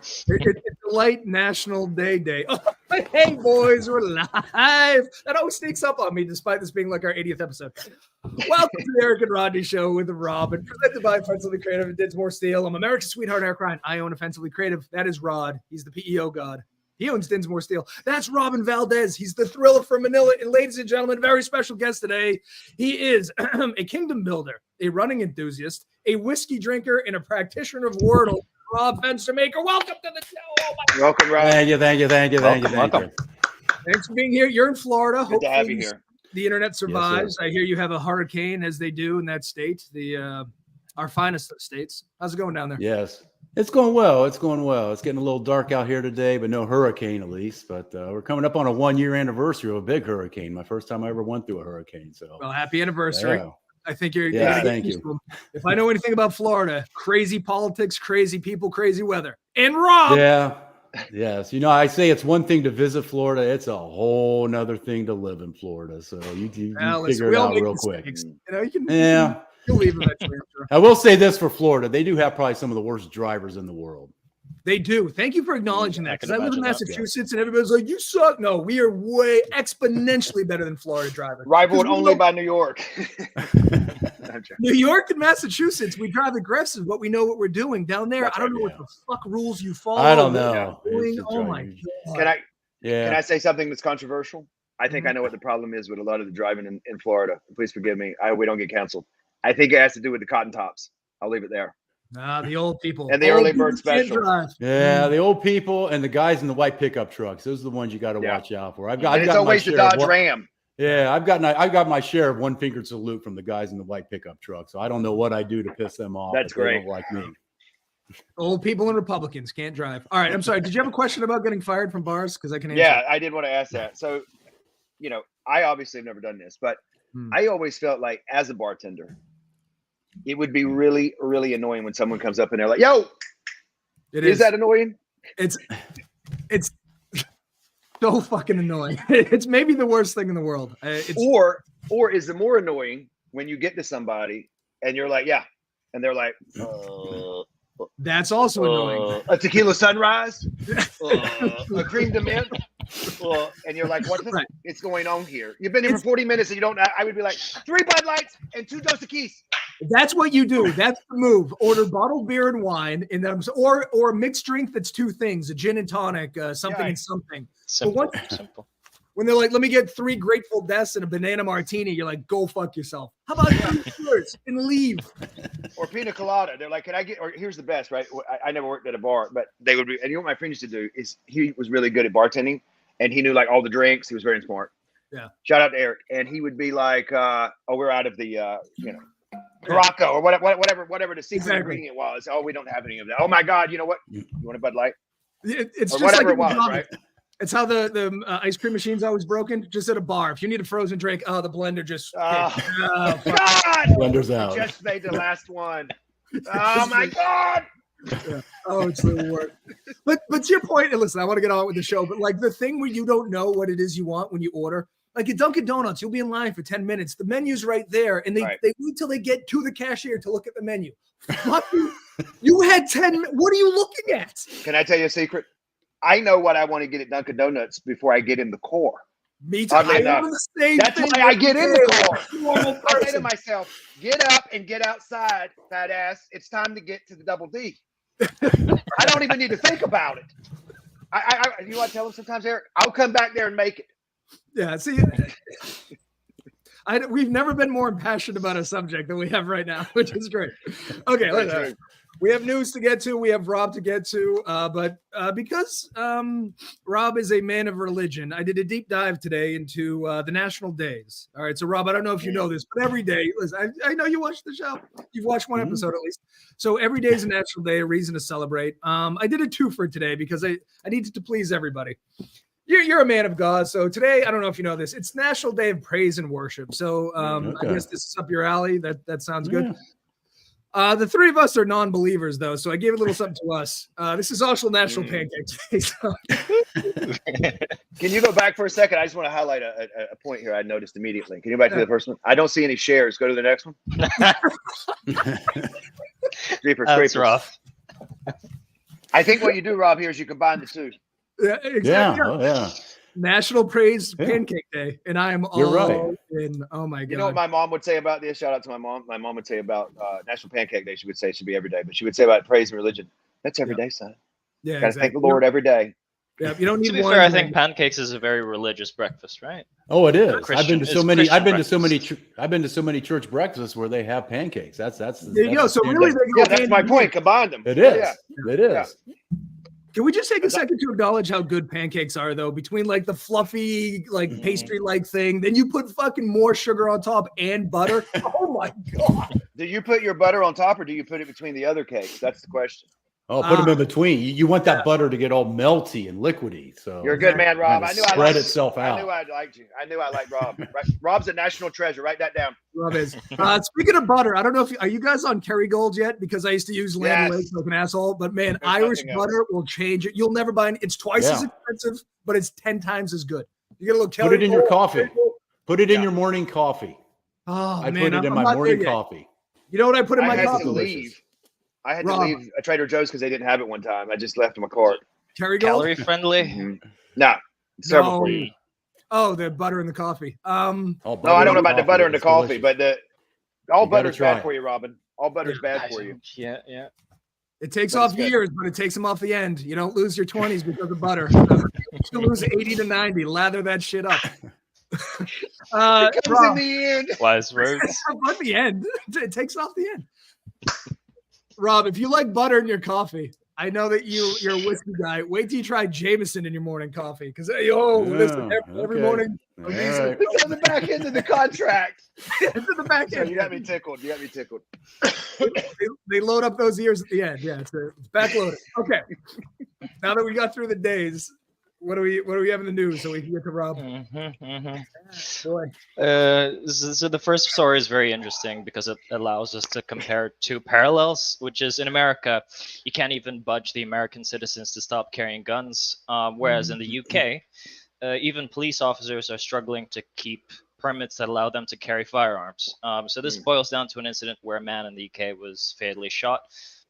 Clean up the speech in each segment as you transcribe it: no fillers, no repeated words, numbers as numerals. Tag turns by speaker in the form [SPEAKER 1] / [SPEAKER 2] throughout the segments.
[SPEAKER 1] It's a light National Day. Oh, hey, boys, we're live. That always sneaks up on me, despite this being like our 80th episode. Welcome to the Eric and Rodney Show with Robin, presented by Offensively Creative and Dinsmore Steel. I'm America's sweetheart, Eric Ryan. I own Offensively Creative. That is Rod. He's the PEO god. He owns Dinsmore Steel. That's Robin Valdez. He's the thriller from Manila. And ladies and gentlemen, very special guest today. He is a kingdom builder, a running enthusiast, a whiskey drinker, and a practitioner of Wordle. Rob Fenstermaker, welcome to the show. Oh,
[SPEAKER 2] welcome, Rob.
[SPEAKER 3] Thank you.
[SPEAKER 1] Welcome. Thanks for being here. You're in Florida.
[SPEAKER 2] Good to have you here.
[SPEAKER 1] The internet survives.
[SPEAKER 3] Yes,
[SPEAKER 1] I hear you have a hurricane, as they do in that state, our finest of states. How's it going down there?
[SPEAKER 3] Yes, it's going well. It's getting a little dark out here today, but no hurricane at least. But we're coming up on a 1-year anniversary of a big hurricane. My first time I ever went through a hurricane. So,
[SPEAKER 1] well, happy anniversary.
[SPEAKER 3] Yeah.
[SPEAKER 1] I think you're.
[SPEAKER 3] Yeah, thank you.
[SPEAKER 1] If I know anything about Florida, crazy politics, crazy people, crazy weather. And Rob.
[SPEAKER 3] Yeah. Yes. You know, I say it's one thing to visit Florida. It's a whole nother thing to live in Florida. So you figure it out real quick.
[SPEAKER 1] You know, you can.
[SPEAKER 3] Yeah.
[SPEAKER 1] You'll leave eventually.
[SPEAKER 3] I will say this for Florida. They do have probably some of the worst drivers in the world.
[SPEAKER 1] They do. Thank you for acknowledging that, because I live in Massachusetts and everybody's like, you suck. No, we are way exponentially better than Florida drivers.
[SPEAKER 2] Rivaled only by New York.
[SPEAKER 1] New York and Massachusetts, we drive aggressive, but we know what we're doing. Down there, I don't know what the fuck rules you follow.
[SPEAKER 3] I don't know.
[SPEAKER 1] Oh my God.
[SPEAKER 2] Can I say something that's controversial? I think I know what the problem is with a lot of the driving in Florida. Please forgive me. We don't get canceled. I think it has to do with the cotton tops. I'll leave it there.
[SPEAKER 1] The old people.
[SPEAKER 2] And the early bird special.
[SPEAKER 3] Yeah, the old people and the guys in the white pickup trucks. Those are the ones you got to watch out for.
[SPEAKER 2] It's always the Dodge Ram.
[SPEAKER 3] Yeah, I've got my share of one-fingered salute from the guys in the white pickup truck. So I don't know what I do to piss them off.
[SPEAKER 2] That's great.
[SPEAKER 3] They don't like me.
[SPEAKER 1] Old people and Republicans can't drive. All right, I'm sorry. Did you have a question about getting fired from bars? Because I can answer.
[SPEAKER 2] Yeah, I did want to ask that. So, you know, I obviously have never done this, but I always felt like as a bartender, it would be really, really annoying when someone comes up and they're like, "Yo, is that annoying?"
[SPEAKER 1] It's so fucking annoying. It's maybe the worst thing in the world.
[SPEAKER 2] Or is it more annoying when you get to somebody and you're like, "Yeah," and they're like,
[SPEAKER 1] "That's also annoying."
[SPEAKER 2] A tequila sunrise, a cream de mint, and you're like, "What is going on here?" You've been here for 40 minutes and you don't. I would be like, 3 Bud Lights and 2 Dos Equis.
[SPEAKER 1] That's what you do. That's the move. Order bottled beer and wine, and then or a mixed drink that's 2 things: a gin and tonic, something and something.
[SPEAKER 4] Simple.
[SPEAKER 1] When they're like, "Let me get 3 Grateful Deaths and a banana martini," you're like, "Go fuck yourself." How about yours and leave?
[SPEAKER 2] Or pina colada. They're like, "Can I get?" Or here's the best, right? I never worked at a bar, but they would be. And you know what my friend used to do is he was really good at bartending, and he knew like all the drinks. He was very smart.
[SPEAKER 1] Yeah.
[SPEAKER 2] Shout out to Eric, and he would be like, "Oh, we're out of the Morocco or whatever the secret ingredient was. Oh, we don't have any of that. Oh my God, you know what? You want a Bud Light?
[SPEAKER 1] It's
[SPEAKER 2] or
[SPEAKER 1] just
[SPEAKER 2] whatever
[SPEAKER 1] like
[SPEAKER 2] it was, right?
[SPEAKER 1] It's how the ice cream machine's always broken. Just at a bar, if you need a frozen drink, the blender just
[SPEAKER 2] God,
[SPEAKER 3] blender's out.
[SPEAKER 2] Just made the last one. Oh my God.
[SPEAKER 1] Yeah. Oh, it's the worst. But to your point, and listen, I want to get on with the show, but like the thing where you don't know what it is you want when you order. Like at Dunkin' Donuts, you'll be in line for 10 minutes. The menu's right there, and they wait till they get to the cashier to look at the menu. You had 10. What are you looking at?
[SPEAKER 2] Can I tell you a secret? I know what I want to get at Dunkin' Donuts before I get in the core.
[SPEAKER 1] Me too. That's
[SPEAKER 2] why I get in the core. I say to myself, "Get up and get outside, fat ass. It's time to get to the double D." I don't even need to think about it. You know what I tell them sometimes, Eric? I'll come back there and make it.
[SPEAKER 1] Yeah, see, we've never been more impassioned about a subject than we have right now, which is great. Okay, we have news to get to. We have Rob to get to. But because Rob is a man of religion, I did a deep dive today into the national days. All right, so Rob, I don't know if you know this, but every day, listen, I know you watch the show. You've watched one episode at least. So every day is a national day, a reason to celebrate. I did a 2 for today because I needed to please everybody. You're a man of God. So today, I don't know if you know this, it's National Day of Praise and Worship. So I guess this is up your alley. That sounds good. The 3 of us are non-believers, though, so I gave a little something to us. This is also National Pancake Day. So.
[SPEAKER 2] Can you go back for a second? I just want to highlight a point here I noticed immediately. Can you go back to the first one? I don't see any shares. Go to the next one.
[SPEAKER 4] That's rough.
[SPEAKER 2] I think what you do, Rob, here is you combine the two.
[SPEAKER 1] Yeah, exactly.
[SPEAKER 3] Yeah. Oh, yeah.
[SPEAKER 1] National Praise Pancake Day, and I am
[SPEAKER 3] You're
[SPEAKER 1] all
[SPEAKER 3] right.
[SPEAKER 1] in. Oh my god!
[SPEAKER 2] You know what my mom would say about this? Shout out to my mom. My mom would say about National Pancake Day. She would say it should be every day, but she would say about praise and religion. That's every day, son.
[SPEAKER 1] Yeah,
[SPEAKER 2] Gotta thank the Lord every day.
[SPEAKER 1] Yeah, you don't need
[SPEAKER 4] To be
[SPEAKER 1] one.
[SPEAKER 4] fair, I think pancakes is a very religious breakfast, right?
[SPEAKER 3] Oh, it is. I've been
[SPEAKER 4] Christian-
[SPEAKER 3] to so
[SPEAKER 4] it's
[SPEAKER 3] many. I've
[SPEAKER 4] Christian
[SPEAKER 3] been to so many. I've been to so many church breakfasts where they have pancakes. That's
[SPEAKER 1] There you go.
[SPEAKER 3] that's
[SPEAKER 1] So
[SPEAKER 3] standard.
[SPEAKER 1] really, they go
[SPEAKER 2] Yeah, that's
[SPEAKER 1] hand
[SPEAKER 2] my
[SPEAKER 1] in
[SPEAKER 2] point.
[SPEAKER 1] hand.
[SPEAKER 2] Combine them.
[SPEAKER 3] It is.
[SPEAKER 2] Yeah.
[SPEAKER 3] It is.
[SPEAKER 2] Yeah.
[SPEAKER 1] Can we just take a second to acknowledge how good pancakes are, though? Between like the fluffy, like pastry-like thing, then you put fucking more sugar on top and butter. Oh my god!
[SPEAKER 2] Do you put your butter on top, or do you put it between the other cakes? That's the question.
[SPEAKER 3] Oh, put them in between. You want that butter to get all melty and liquidy. So
[SPEAKER 2] You're a good man, Rob. I knew I
[SPEAKER 3] spread
[SPEAKER 2] liked
[SPEAKER 3] itself
[SPEAKER 2] you.
[SPEAKER 3] out.
[SPEAKER 2] I knew I liked you. I knew I liked Rob. Right. Rob's a national treasure. Write that down.
[SPEAKER 1] Rob is. Speaking of butter, I don't know if are you guys on Kerrygold yet? Because I used to use Land O'Lakes like an asshole. But man,
[SPEAKER 2] There's
[SPEAKER 1] Irish
[SPEAKER 2] nothing
[SPEAKER 1] butter will change it. You'll never buy it. It's twice as expensive, but it's 10 times as good. You get a little
[SPEAKER 3] Put it in your
[SPEAKER 1] Kerrygold,
[SPEAKER 3] coffee.
[SPEAKER 1] Kerrygold.
[SPEAKER 3] Put it in your morning coffee.
[SPEAKER 1] Oh
[SPEAKER 3] I
[SPEAKER 1] man,
[SPEAKER 3] put it in
[SPEAKER 1] I'm
[SPEAKER 3] my
[SPEAKER 1] not
[SPEAKER 3] morning
[SPEAKER 1] there yet.
[SPEAKER 3] coffee.
[SPEAKER 1] You know what I put in
[SPEAKER 2] I
[SPEAKER 1] my
[SPEAKER 2] had
[SPEAKER 1] coffee?
[SPEAKER 2] to leave. I had to leave a Trader Joe's because they didn't have it one time. I just left them a cart.
[SPEAKER 1] Kerrygold?
[SPEAKER 4] Calorie friendly.
[SPEAKER 2] No, it's terrible
[SPEAKER 1] No.
[SPEAKER 2] for you.
[SPEAKER 1] Oh, the butter in the coffee.
[SPEAKER 2] No, I don't know about the butter in the coffee, but all butter's bad for you, Robin. All butter's bad for you.
[SPEAKER 4] Yeah, yeah.
[SPEAKER 1] It takes
[SPEAKER 2] But it's
[SPEAKER 1] off
[SPEAKER 2] good.
[SPEAKER 1] years, but it takes them off the end. You don't lose your 20s because of butter. You lose 80 to 90. Lather that shit up.
[SPEAKER 2] It comes in the end.
[SPEAKER 4] Wise words.
[SPEAKER 1] But the end. It takes off the end. Rob, if you like butter in your coffee, I know that you're a whiskey guy. Wait till you try Jameson in your morning coffee. Because, listen, every morning.
[SPEAKER 3] All right.
[SPEAKER 2] It's on the back end of the contract.
[SPEAKER 1] It's in the back
[SPEAKER 2] So
[SPEAKER 1] end.
[SPEAKER 2] you got me tickled.
[SPEAKER 1] They load up those ears at the end. Yeah, it's backloaded. Okay. Now that we got through the days, what do we have in the news so we can get to Rob? Boy.
[SPEAKER 4] So the first story is very interesting because it allows us to compare two parallels, which is in America, you can't even budge the American citizens to stop carrying guns, whereas in the UK, even police officers are struggling to keep permits that allow them to carry firearms. So this boils down to an incident where a man in the UK was fatally shot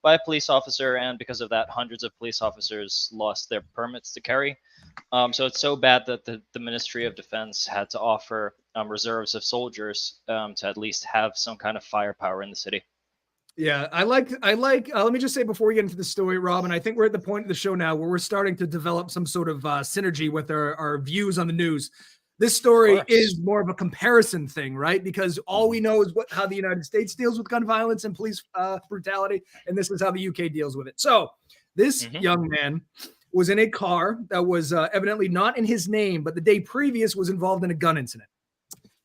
[SPEAKER 4] by a police officer, and because of that, hundreds of police officers lost their permits to carry. So it's so bad that the Ministry of Defense had to offer reserves of soldiers to at least have some kind of firepower in the city.
[SPEAKER 1] Yeah, I like. Let me just say before we get into the story, Rob, and I think we're at the point of the show now where we're starting to develop some sort of synergy with our views on the news. This story is more of a comparison thing, right? Because all we know is how the United States deals with gun violence and police brutality, and this is how the UK deals with it. So this young man was in a car that was evidently not in his name, but the day previous was involved in a gun incident.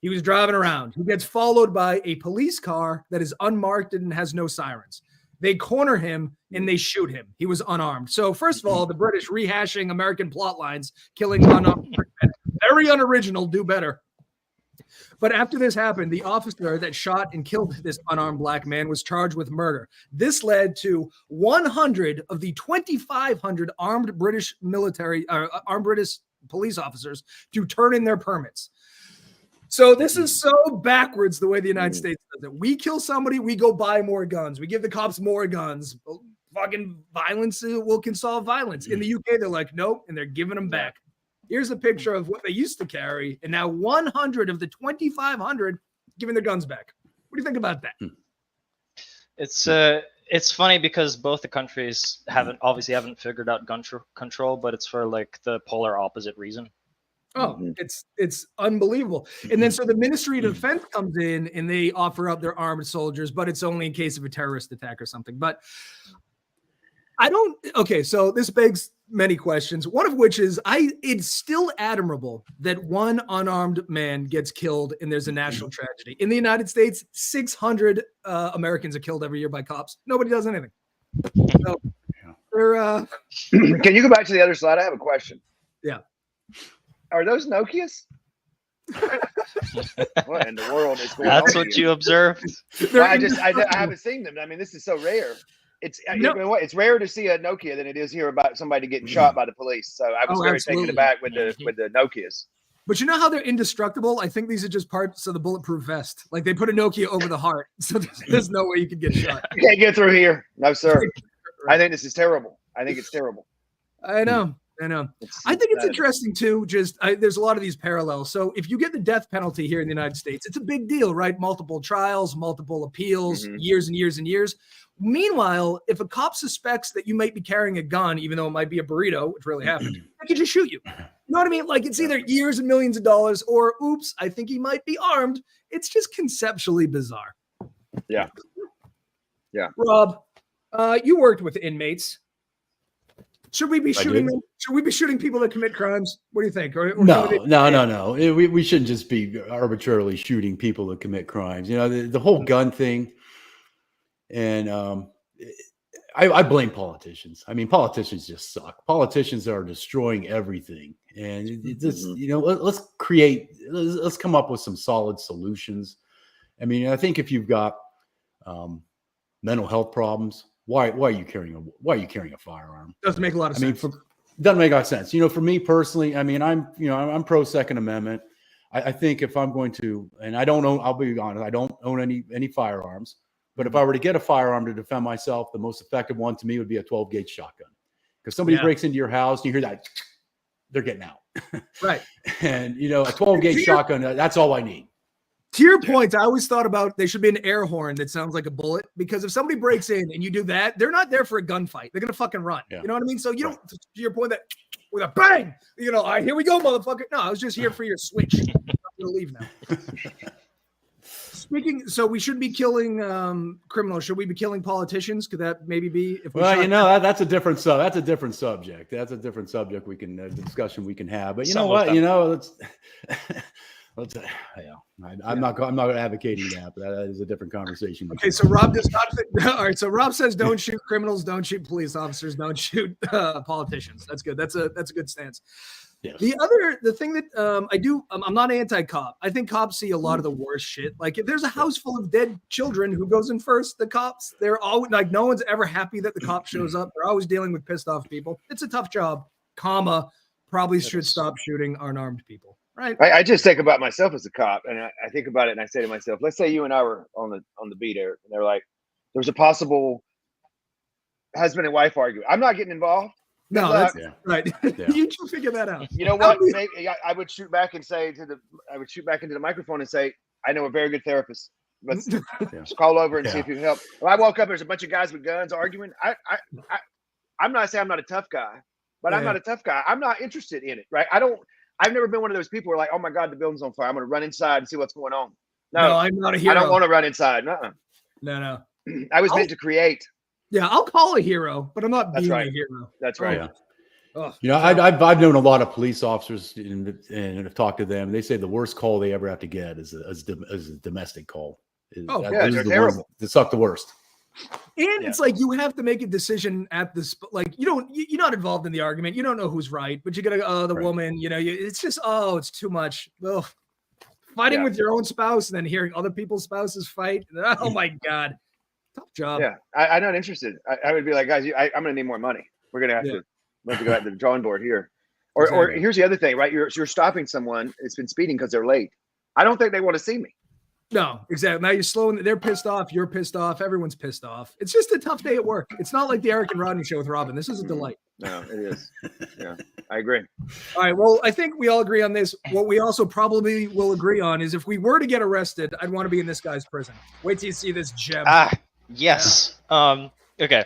[SPEAKER 1] He was driving around. He gets followed by a police car that is unmarked and has no sirens. They corner him and they shoot him. He was unarmed. So first of all, the British rehashing American plot lines, killing unarmed men. Very unoriginal, do better. But after this happened, the officer that shot and killed this unarmed black man was charged with murder. This led to 100 of the 2,500 armed British police officers to turn in their permits. So this is so backwards the way the United States does it. We kill somebody, we go buy more guns. We give the cops more guns. Fucking violence can solve violence. In the UK, they're like, nope, and they're giving them back. Here's a picture of what they used to carry, and now 100 of the 2,500 giving their guns back. What do you think about that?
[SPEAKER 4] It's funny because both the countries haven't figured out gun control, but it's for like the polar opposite reason.
[SPEAKER 1] Oh, it's unbelievable. And then so the Ministry of Defense comes in and they offer up their armed soldiers, but it's only in case of a terrorist attack or something. But so this begs many questions, one of which is it's still admirable that one unarmed man gets killed and there's a national tragedy. In the United States, 600 Americans are killed every year by cops. Nobody does anything. So
[SPEAKER 2] Can you go back to the other slide? I have a question.
[SPEAKER 1] Yeah.
[SPEAKER 2] Are those Nokias? What in the world is going on?
[SPEAKER 4] That's what you observed.
[SPEAKER 2] Well, I haven't seen them. I mean, this is so rare. It's it's rare to see a Nokia than it is here about somebody getting shot by the police. So I was very taken aback with the Nokias.
[SPEAKER 1] But you know how they're indestructible? I think these are just parts of the bulletproof vest. Like they put a Nokia over the heart, so there's no way you could get shot.
[SPEAKER 2] You can't get through here. No, sir. I think this is terrible. I think it's terrible.
[SPEAKER 1] I know. I think it's interesting too. There's a lot of these parallels. So if you get the death penalty here in the United States, it's a big deal, right? Multiple trials, multiple appeals, years and years and years. Meanwhile, if a cop suspects that you might be carrying a gun, even though it might be a burrito, which really happened, they can just shoot you. You know what I mean? Like it's either years and millions of dollars or, oops, I think he might be armed. It's just conceptually bizarre.
[SPEAKER 2] Yeah.
[SPEAKER 1] Rob, you worked with inmates. Should we be shooting them? Should we be shooting people that commit crimes? What do you think?
[SPEAKER 3] No. We shouldn't just be arbitrarily shooting people that commit crimes. You know, the whole gun thing. And I blame politicians. I mean, politicians just suck. Politicians are destroying everything. And let's come up with some solid solutions. I mean, I think if you've got mental health problems, why are you carrying a firearm?
[SPEAKER 1] Doesn't make a lot of sense.
[SPEAKER 3] Doesn't make a lot of sense. You know, for me personally, I mean, I'm pro Second Amendment. I think if I'm going to, and I don't own, I'll be honest, I don't own any firearms. But if I were to get a firearm to defend myself, the most effective one to me would be a 12-gauge shotgun. Because somebody breaks into your house and you hear that, they're getting out.
[SPEAKER 1] Right.
[SPEAKER 3] And, you know, a 12-gauge shotgun, that's all I need.
[SPEAKER 1] To your point, I always thought about there should be an air horn that sounds like a bullet, because if somebody breaks in and you do that, they're not there for a gunfight. They're going to fucking run. Yeah. You know what I mean? So you don't, to your point, that with a bang, you know, all right, here we go, motherfucker. No, I was just here for your switch. I'm going to leave now. So we shouldn't be killing criminals. Should we be killing politicians? Could that maybe be? If
[SPEAKER 3] that's a different subject. That's a different subject. We can discussion we can have. But you know what? You know, I'm not advocating that, but that is a different conversation.
[SPEAKER 1] Okay, so Rob does not. All right, so Rob says don't shoot criminals, don't shoot police officers, don't shoot politicians. That's good. That's a good stance. Yes. The thing that I'm not anti-cop. I think cops see a lot of the worst shit. Like if there's a house full of dead children, who goes in first? The cops. They're always like, no one's ever happy that the cop shows up. They're always dealing with pissed off people. It's a tough job. Probably should stop shooting unarmed people. Right.
[SPEAKER 2] I just think about myself as a cop, and I think about it, and I say to myself, let's say you and I were on the beat there, and they're like, there's a possible husband and wife argument. I'm not getting involved.
[SPEAKER 1] No, that's right. Yeah. You can figure that out.
[SPEAKER 2] You know what? Maybe I would shoot back and say I would shoot back into the microphone and say, I know a very good therapist. Let's just call over and see if you can help. If I woke up, there's a bunch of guys with guns arguing. I'm not saying I'm not a tough guy, but I'm not a tough guy. I'm not interested in it, right? I've never been one of those people who are like, oh my God, the building's on fire. I'm going to run inside and see what's going on. No,
[SPEAKER 1] I'm not a hero.
[SPEAKER 2] I don't want to run inside.
[SPEAKER 1] No.
[SPEAKER 2] I was meant to create.
[SPEAKER 1] Yeah, I'll call a hero, but I'm not being a hero.
[SPEAKER 2] That's right.
[SPEAKER 3] Yeah. You know, I've known a lot of police officers and have talked to them. They say the worst call they ever have to get is a domestic call.
[SPEAKER 2] They're terrible.
[SPEAKER 3] They suck the worst.
[SPEAKER 1] And it's like you have to make a decision at this. Like you're not involved in the argument. You don't know who's right, but you gotta the woman. You know, it's just it's too much. Ugh. Fighting with your own spouse and then hearing other people's spouses fight. Oh my God. Tough job.
[SPEAKER 2] Yeah, I'm not interested. I would be like, guys, I'm going to need more money. We're going to have to go out to the drawing board here. Or here's the other thing, right? You're stopping someone. It's been speeding because they're late. I don't think they want to see me.
[SPEAKER 1] No, exactly. Now you're slowing. They're pissed off. You're pissed off. Everyone's pissed off. It's just a tough day at work. It's not like the Eric and Rodney show with Robin. This is a delight.
[SPEAKER 2] No, it is. Yeah, I agree.
[SPEAKER 1] All right. Well, I think we all agree on this. What we also probably will agree on is if we were to get arrested, I'd want to be in this guy's prison. Wait till you see this gem.
[SPEAKER 4] Yes. Okay.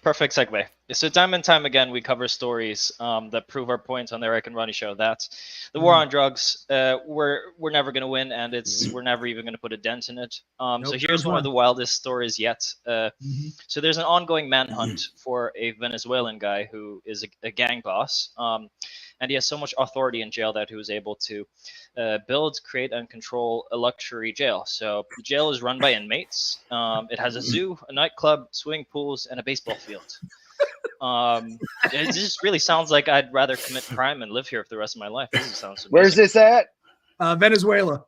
[SPEAKER 4] Perfect segue. So time and time again, we cover stories that prove our points on the Eric and Rodney show that the war on drugs, we're never going to win, and we're never even going to put a dent in it. So here's one of the wildest stories yet. So there's an ongoing manhunt for a Venezuelan guy who is a gang boss, and he has so much authority in jail that he was able to build, create, and control a luxury jail. So the jail is run by inmates. It has a zoo, a nightclub, swimming pools, and a baseball field. It just really sounds like I'd rather commit crime and live here for the rest of my life. This sounds amazing.
[SPEAKER 2] Where's this at?
[SPEAKER 1] Venezuela.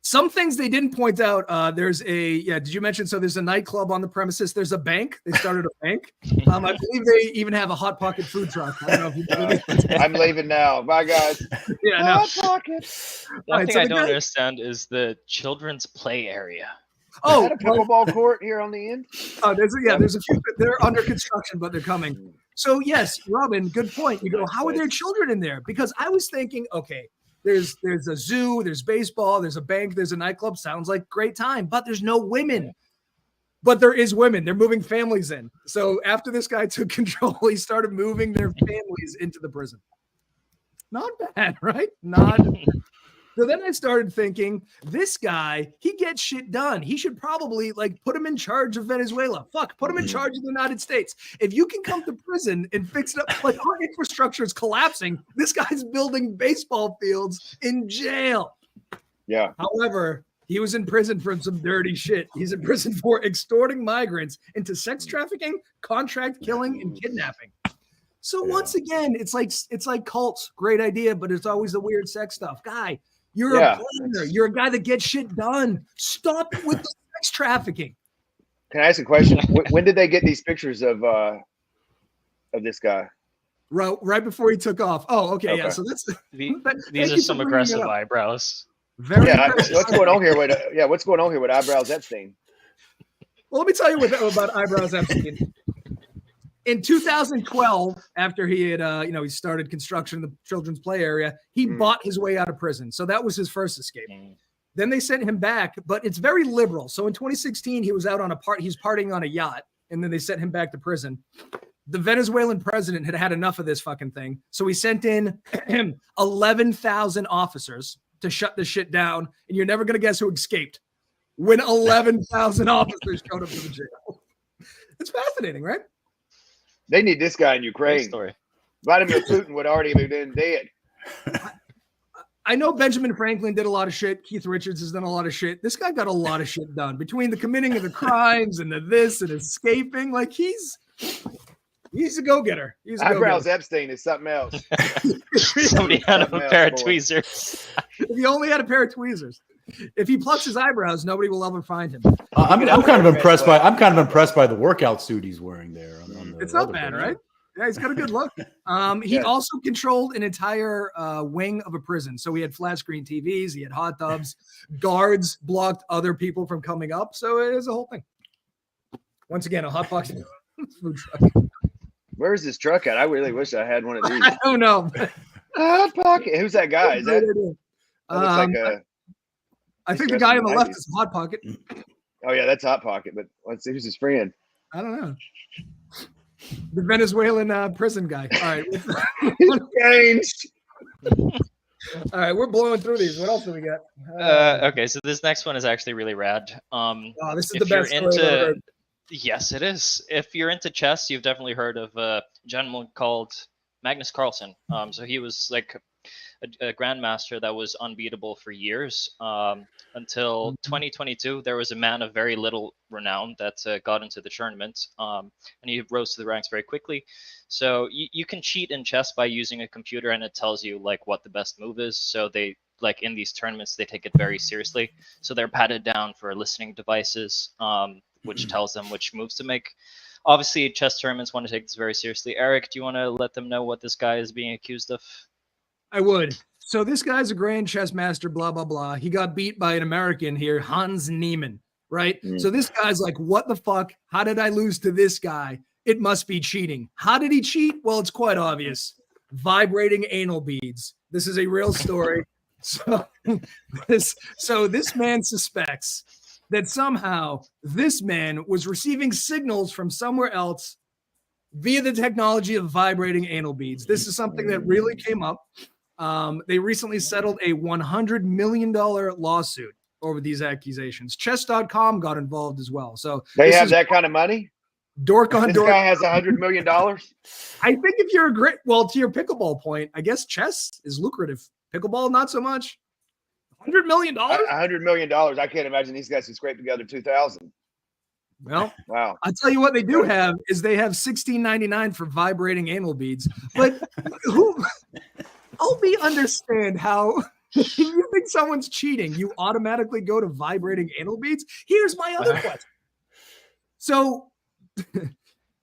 [SPEAKER 1] Some things they didn't point out. Did you mention? So there's a nightclub on the premises. There's a bank. They started a bank. I believe they even have a Hot Pocket food truck. I don't know if you believe it.
[SPEAKER 2] I'm leaving now. Bye, guys.
[SPEAKER 1] Yeah,
[SPEAKER 2] Hot Pocket.
[SPEAKER 4] One thing I don't understand is the children's play area.
[SPEAKER 1] Oh,
[SPEAKER 2] is that a pickleball court here on the end?
[SPEAKER 1] There's a few. They're under construction, but they're coming. So yes, Robin, good point. You go, how are there children in there? Because I was thinking, okay, there's a zoo, there's baseball, there's a bank, there's a nightclub. Sounds like great time, but there's no women. But there is women. They're moving families in. So after this guy took control, he started moving their families into the prison. Not bad, right? Not. So then I started thinking, this guy, he gets shit done. He should probably put him in charge of Venezuela. Put him in charge of the United States. If you can come to prison and fix it up, our infrastructure is collapsing. This guy's building baseball fields in jail.
[SPEAKER 2] Yeah.
[SPEAKER 1] However, he was in prison for some dirty shit. He's in prison for extorting migrants into sex trafficking, contract killing, and kidnapping. So once again, it's like cults. Great idea, but it's always the weird sex stuff. Guy, you're a planner. You're a guy that gets shit done. Stop with the sex trafficking.
[SPEAKER 2] Can I ask a question? When did they get these pictures of this guy?
[SPEAKER 1] Right before he took off. Oh, okay. Yeah. So
[SPEAKER 4] these are some aggressive eyebrows.
[SPEAKER 2] What's going on here with eyebrows Epstein?
[SPEAKER 1] Well, let me tell you about eyebrows Epstein. In 2012, after he had, he started construction of the children's play area, he bought his way out of prison. So that was his first escape. Then they sent him back, but it's very liberal. So in 2016, he was out on he's partying on a yacht, and then they sent him back to prison. The Venezuelan president had enough of this fucking thing. So he sent in 11,000 officers to shut this shit down. And you're never going to guess who escaped when 11,000 officers showed up to the jail. It's fascinating, right?
[SPEAKER 2] They need this guy in Ukraine. Vladimir Putin would already have been dead.
[SPEAKER 1] I know Benjamin Franklin did a lot of shit. Keith Richards has done a lot of shit. This guy got a lot of shit done between the committing of the crimes and this and escaping. He's a go-getter.
[SPEAKER 2] Eyebrows Epstein is something else.
[SPEAKER 4] Somebody had a pair of tweezers.
[SPEAKER 1] If he only had a pair of tweezers. If he plucks his eyebrows, nobody will ever find him.
[SPEAKER 3] I'm kind of impressed by the workout suit he's wearing there.
[SPEAKER 1] It's not bad, right? Yeah, he's got a good look. He also controlled an entire wing of a prison. So he had flat screen TVs, he had hot tubs, guards blocked other people from coming up. So it is a whole thing. Once again, a hot box food truck.
[SPEAKER 2] Where's this truck at? I really wish I had one of these.
[SPEAKER 1] I don't know.
[SPEAKER 2] Hot Pocket. Who's that guy? Is that looks like
[SPEAKER 1] I think the guy on the left is Hot Pocket.
[SPEAKER 2] Oh yeah, that's Hot Pocket. But let's see who's his friend.
[SPEAKER 1] I don't know. The Venezuelan prison guy. All right.
[SPEAKER 2] Changed.
[SPEAKER 1] All right, we're blowing through these. What else do we got?
[SPEAKER 4] Okay, so this next one is actually really rad.
[SPEAKER 1] This is the best story I've ever heard.
[SPEAKER 4] Yes, it is. If you're into chess, you've definitely heard of a gentleman called Magnus Carlsen. So he was like a grandmaster that was unbeatable for years until 2022. There was a man of very little renown that got into the tournament, and he rose to the ranks very quickly. So you can cheat in chess by using a computer, and it tells you what the best move is. So they in these tournaments, they take it very seriously. So they're patted down for listening devices, which tells them which moves to make. Obviously, chess tournaments want to take this very seriously. Eric, do you want to let them know what this guy is being accused of?
[SPEAKER 1] I would. So this guy's a grand chess master, blah, blah, blah. He got beat by an American here, Hans Niemann, right? So this guy's like, what the fuck? How did I lose to this guy? It must be cheating. How did he cheat? Well, it's quite obvious. Vibrating anal beads. This is a real story. So this man suspects that somehow this man was receiving signals from somewhere else via the technology of vibrating anal beads. This is something that really came up. They recently settled a $100 million lawsuit over these accusations. Chess.com got involved as well. So
[SPEAKER 2] they have that kind of money?
[SPEAKER 1] Dork on dork.
[SPEAKER 2] This guy has $100 million?
[SPEAKER 1] I think if you're to your pickleball point, I guess chess is lucrative. Pickleball, not so much. $100 million?
[SPEAKER 2] $100 million. I can't imagine these guys can scrape together 2,000.
[SPEAKER 1] Well,
[SPEAKER 2] wow.
[SPEAKER 1] I'll tell you what they do have is they have $16.99 for vibrating anal beads. But help me understand how you think someone's cheating. You automatically go to vibrating anal beads. Here's my other question. So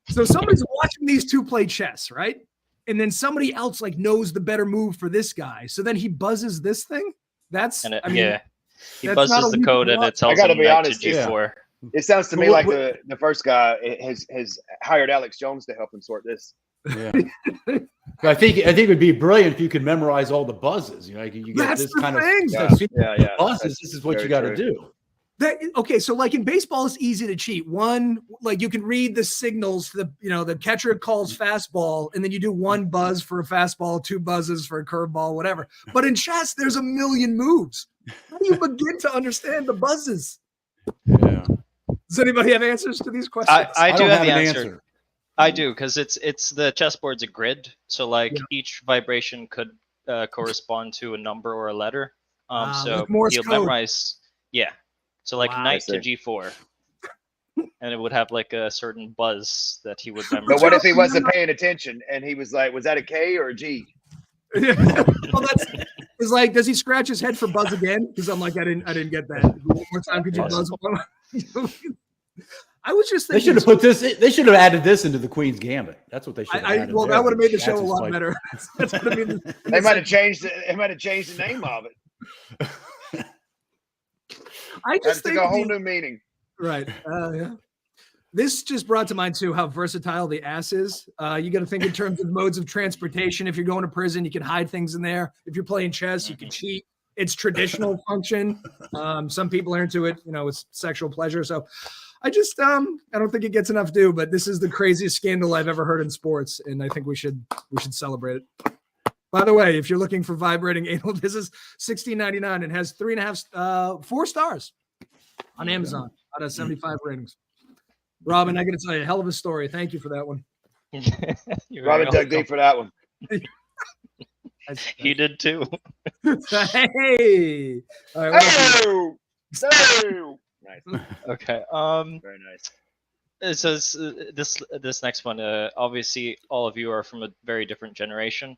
[SPEAKER 1] somebody's watching these two play chess, right? And then somebody else knows the better move for this guy. So then he buzzes this thing.
[SPEAKER 4] He
[SPEAKER 1] That's not
[SPEAKER 4] buzzes
[SPEAKER 1] a
[SPEAKER 4] the code and it tells
[SPEAKER 2] gotta
[SPEAKER 4] him
[SPEAKER 2] be
[SPEAKER 4] knight
[SPEAKER 2] honest,
[SPEAKER 4] to G4.
[SPEAKER 2] It sounds to
[SPEAKER 1] But
[SPEAKER 2] me like
[SPEAKER 1] what-
[SPEAKER 2] the first guy has hired Alex Jones to help him sort this.
[SPEAKER 3] Yeah. I think it would be brilliant if you could memorize all the buzzes. You know, you get
[SPEAKER 1] That's
[SPEAKER 3] this
[SPEAKER 1] the
[SPEAKER 3] kind
[SPEAKER 1] thing.
[SPEAKER 3] of
[SPEAKER 2] Yeah.
[SPEAKER 3] buzzes. This is what
[SPEAKER 2] very
[SPEAKER 3] you got to
[SPEAKER 2] true.
[SPEAKER 3] do.
[SPEAKER 1] Okay, so like in baseball, it's easy to cheat. One, like you can read the signals. The catcher calls fastball, and then you do one buzz for a fastball, 2 buzzes for a curveball, whatever. But in chess, there's a million moves. How do you begin to understand the buzzes?
[SPEAKER 3] Yeah.
[SPEAKER 1] Does anybody have answers to these questions?
[SPEAKER 4] I do
[SPEAKER 3] don't
[SPEAKER 4] have the
[SPEAKER 3] an
[SPEAKER 4] answer. I do, because it's the chessboard's a grid, so like each vibration could correspond to a number or a letter. So
[SPEAKER 1] like Morse
[SPEAKER 4] he'll
[SPEAKER 1] code.
[SPEAKER 4] memorize. Yeah. So like
[SPEAKER 1] Wow.
[SPEAKER 4] knight
[SPEAKER 2] I
[SPEAKER 4] to
[SPEAKER 2] see.
[SPEAKER 4] G4, and it would have like a certain buzz that he would memorize.
[SPEAKER 2] But what if he wasn't paying attention and he was like, was that a K or a G?
[SPEAKER 1] Well, it's like, does he scratch his head for buzz again? Because I'm like, I didn't get that. One more time, could you buzz? I was just
[SPEAKER 3] They
[SPEAKER 1] thinking.
[SPEAKER 3] should have put this. They should have added this into the Queen's Gambit. That's what they should have added.
[SPEAKER 1] Well,
[SPEAKER 3] there.
[SPEAKER 1] that would have made the show
[SPEAKER 3] That's
[SPEAKER 1] a
[SPEAKER 3] just
[SPEAKER 1] lot
[SPEAKER 3] like-
[SPEAKER 1] better. That's what I mean.
[SPEAKER 2] They might have changed it. They might have changed the name of it.
[SPEAKER 1] I
[SPEAKER 2] That
[SPEAKER 1] just
[SPEAKER 2] took
[SPEAKER 1] think
[SPEAKER 2] a whole new meaning.
[SPEAKER 1] right. Yeah. This just brought to mind too how versatile the ass is. You got to think in terms of modes of transportation. If you're going to prison, you can hide things in there. If you're playing chess, you can cheat. It's traditional function. Some people are into it. It's sexual pleasure. So I just I don't think it gets enough due. But this is the craziest scandal I've ever heard in sports, and I think we should celebrate it. By the way, if you're looking for vibrating anal, this is $16.99 and has 3.5, 4 stars on Amazon out of 75 ratings. Robin, I got to tell you, hell of a story. Thank you for that one.
[SPEAKER 4] You're
[SPEAKER 2] Robin
[SPEAKER 4] very
[SPEAKER 2] dug deep for that one.
[SPEAKER 4] He did too.
[SPEAKER 1] Hey, all right.
[SPEAKER 2] Oh, no. Nice.
[SPEAKER 4] Okay.
[SPEAKER 2] Very nice.
[SPEAKER 4] So this next one, obviously all of you are from a very different generation.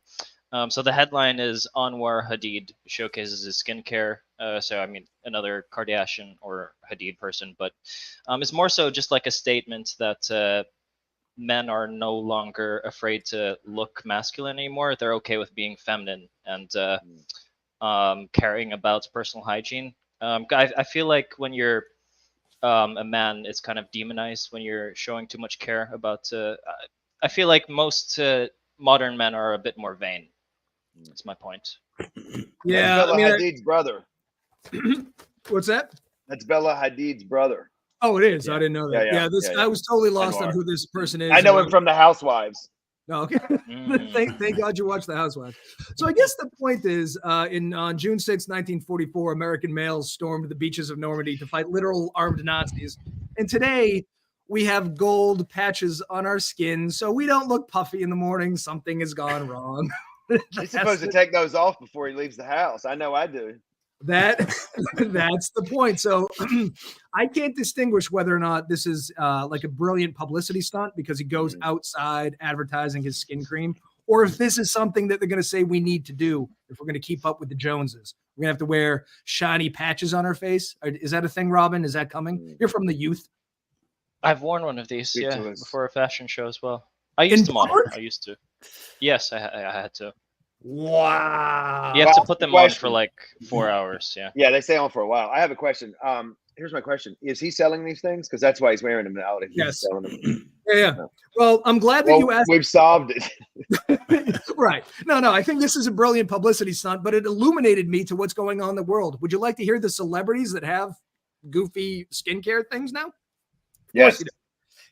[SPEAKER 4] So the headline is Anwar Hadid showcases his skincare. So I mean another Kardashian or Hadid person, but it's more so just like a statement that men are no longer afraid to look masculine anymore. They're okay with being feminine and caring about personal hygiene. I feel like when you're a man, it's kind of demonized when you're showing too much care about. I feel like most modern men are a bit more vain. That's my point.
[SPEAKER 1] Yeah,
[SPEAKER 2] That's
[SPEAKER 1] I
[SPEAKER 2] Bella
[SPEAKER 1] mean,
[SPEAKER 2] Hadid's brother.
[SPEAKER 1] what's that?
[SPEAKER 2] That's Bella Hadid's brother.
[SPEAKER 1] Oh, it is.
[SPEAKER 2] Yeah.
[SPEAKER 1] I didn't know that.
[SPEAKER 2] Yeah,
[SPEAKER 1] I was totally lost on
[SPEAKER 2] Anwar.
[SPEAKER 1] who this person is.
[SPEAKER 2] I know him from The Housewives.
[SPEAKER 1] No, okay. Thank God you watched The Housewives. So I guess the point is, on June 6, 1944, American males stormed the beaches of Normandy to fight literal armed Nazis. And today we have gold patches on our skin, so we don't look puffy in the morning. Something has gone wrong.
[SPEAKER 2] He's supposed to take those off before he leaves the house. I know I do.
[SPEAKER 1] That's the point. So I can't distinguish whether or not this is like a brilliant publicity stunt because he goes outside advertising his skin cream, or if this is something that they're going to say we need to do if we're going to keep up with the Joneses. We're going to have to wear shiny patches on our face. Is that a thing, Robin? Is that coming? You're from the youth.
[SPEAKER 4] I've worn one of these,
[SPEAKER 2] Speak
[SPEAKER 4] yeah,
[SPEAKER 2] to us.
[SPEAKER 4] before a fashion show as well. I used
[SPEAKER 1] In
[SPEAKER 4] to model.
[SPEAKER 1] public?
[SPEAKER 4] I used to. Yes, I had to.
[SPEAKER 1] Wow.
[SPEAKER 4] You have to
[SPEAKER 2] Well,
[SPEAKER 4] put them on
[SPEAKER 2] question.
[SPEAKER 4] for like 4 hours. Yeah.
[SPEAKER 2] Yeah, they stay on for a while. I have a question. Here's my question: is he selling these things? Because that's why he's wearing them now. If he's
[SPEAKER 1] Yes.
[SPEAKER 2] selling them.
[SPEAKER 1] Yeah. Well, I'm glad that
[SPEAKER 2] Well,
[SPEAKER 1] you asked.
[SPEAKER 2] we've solved it.
[SPEAKER 1] Right. No, I think this is a brilliant publicity stunt, but it illuminated me to what's going on in the world. Would you like to hear the celebrities that have goofy skincare things now? Of course
[SPEAKER 2] Yes.
[SPEAKER 1] you do.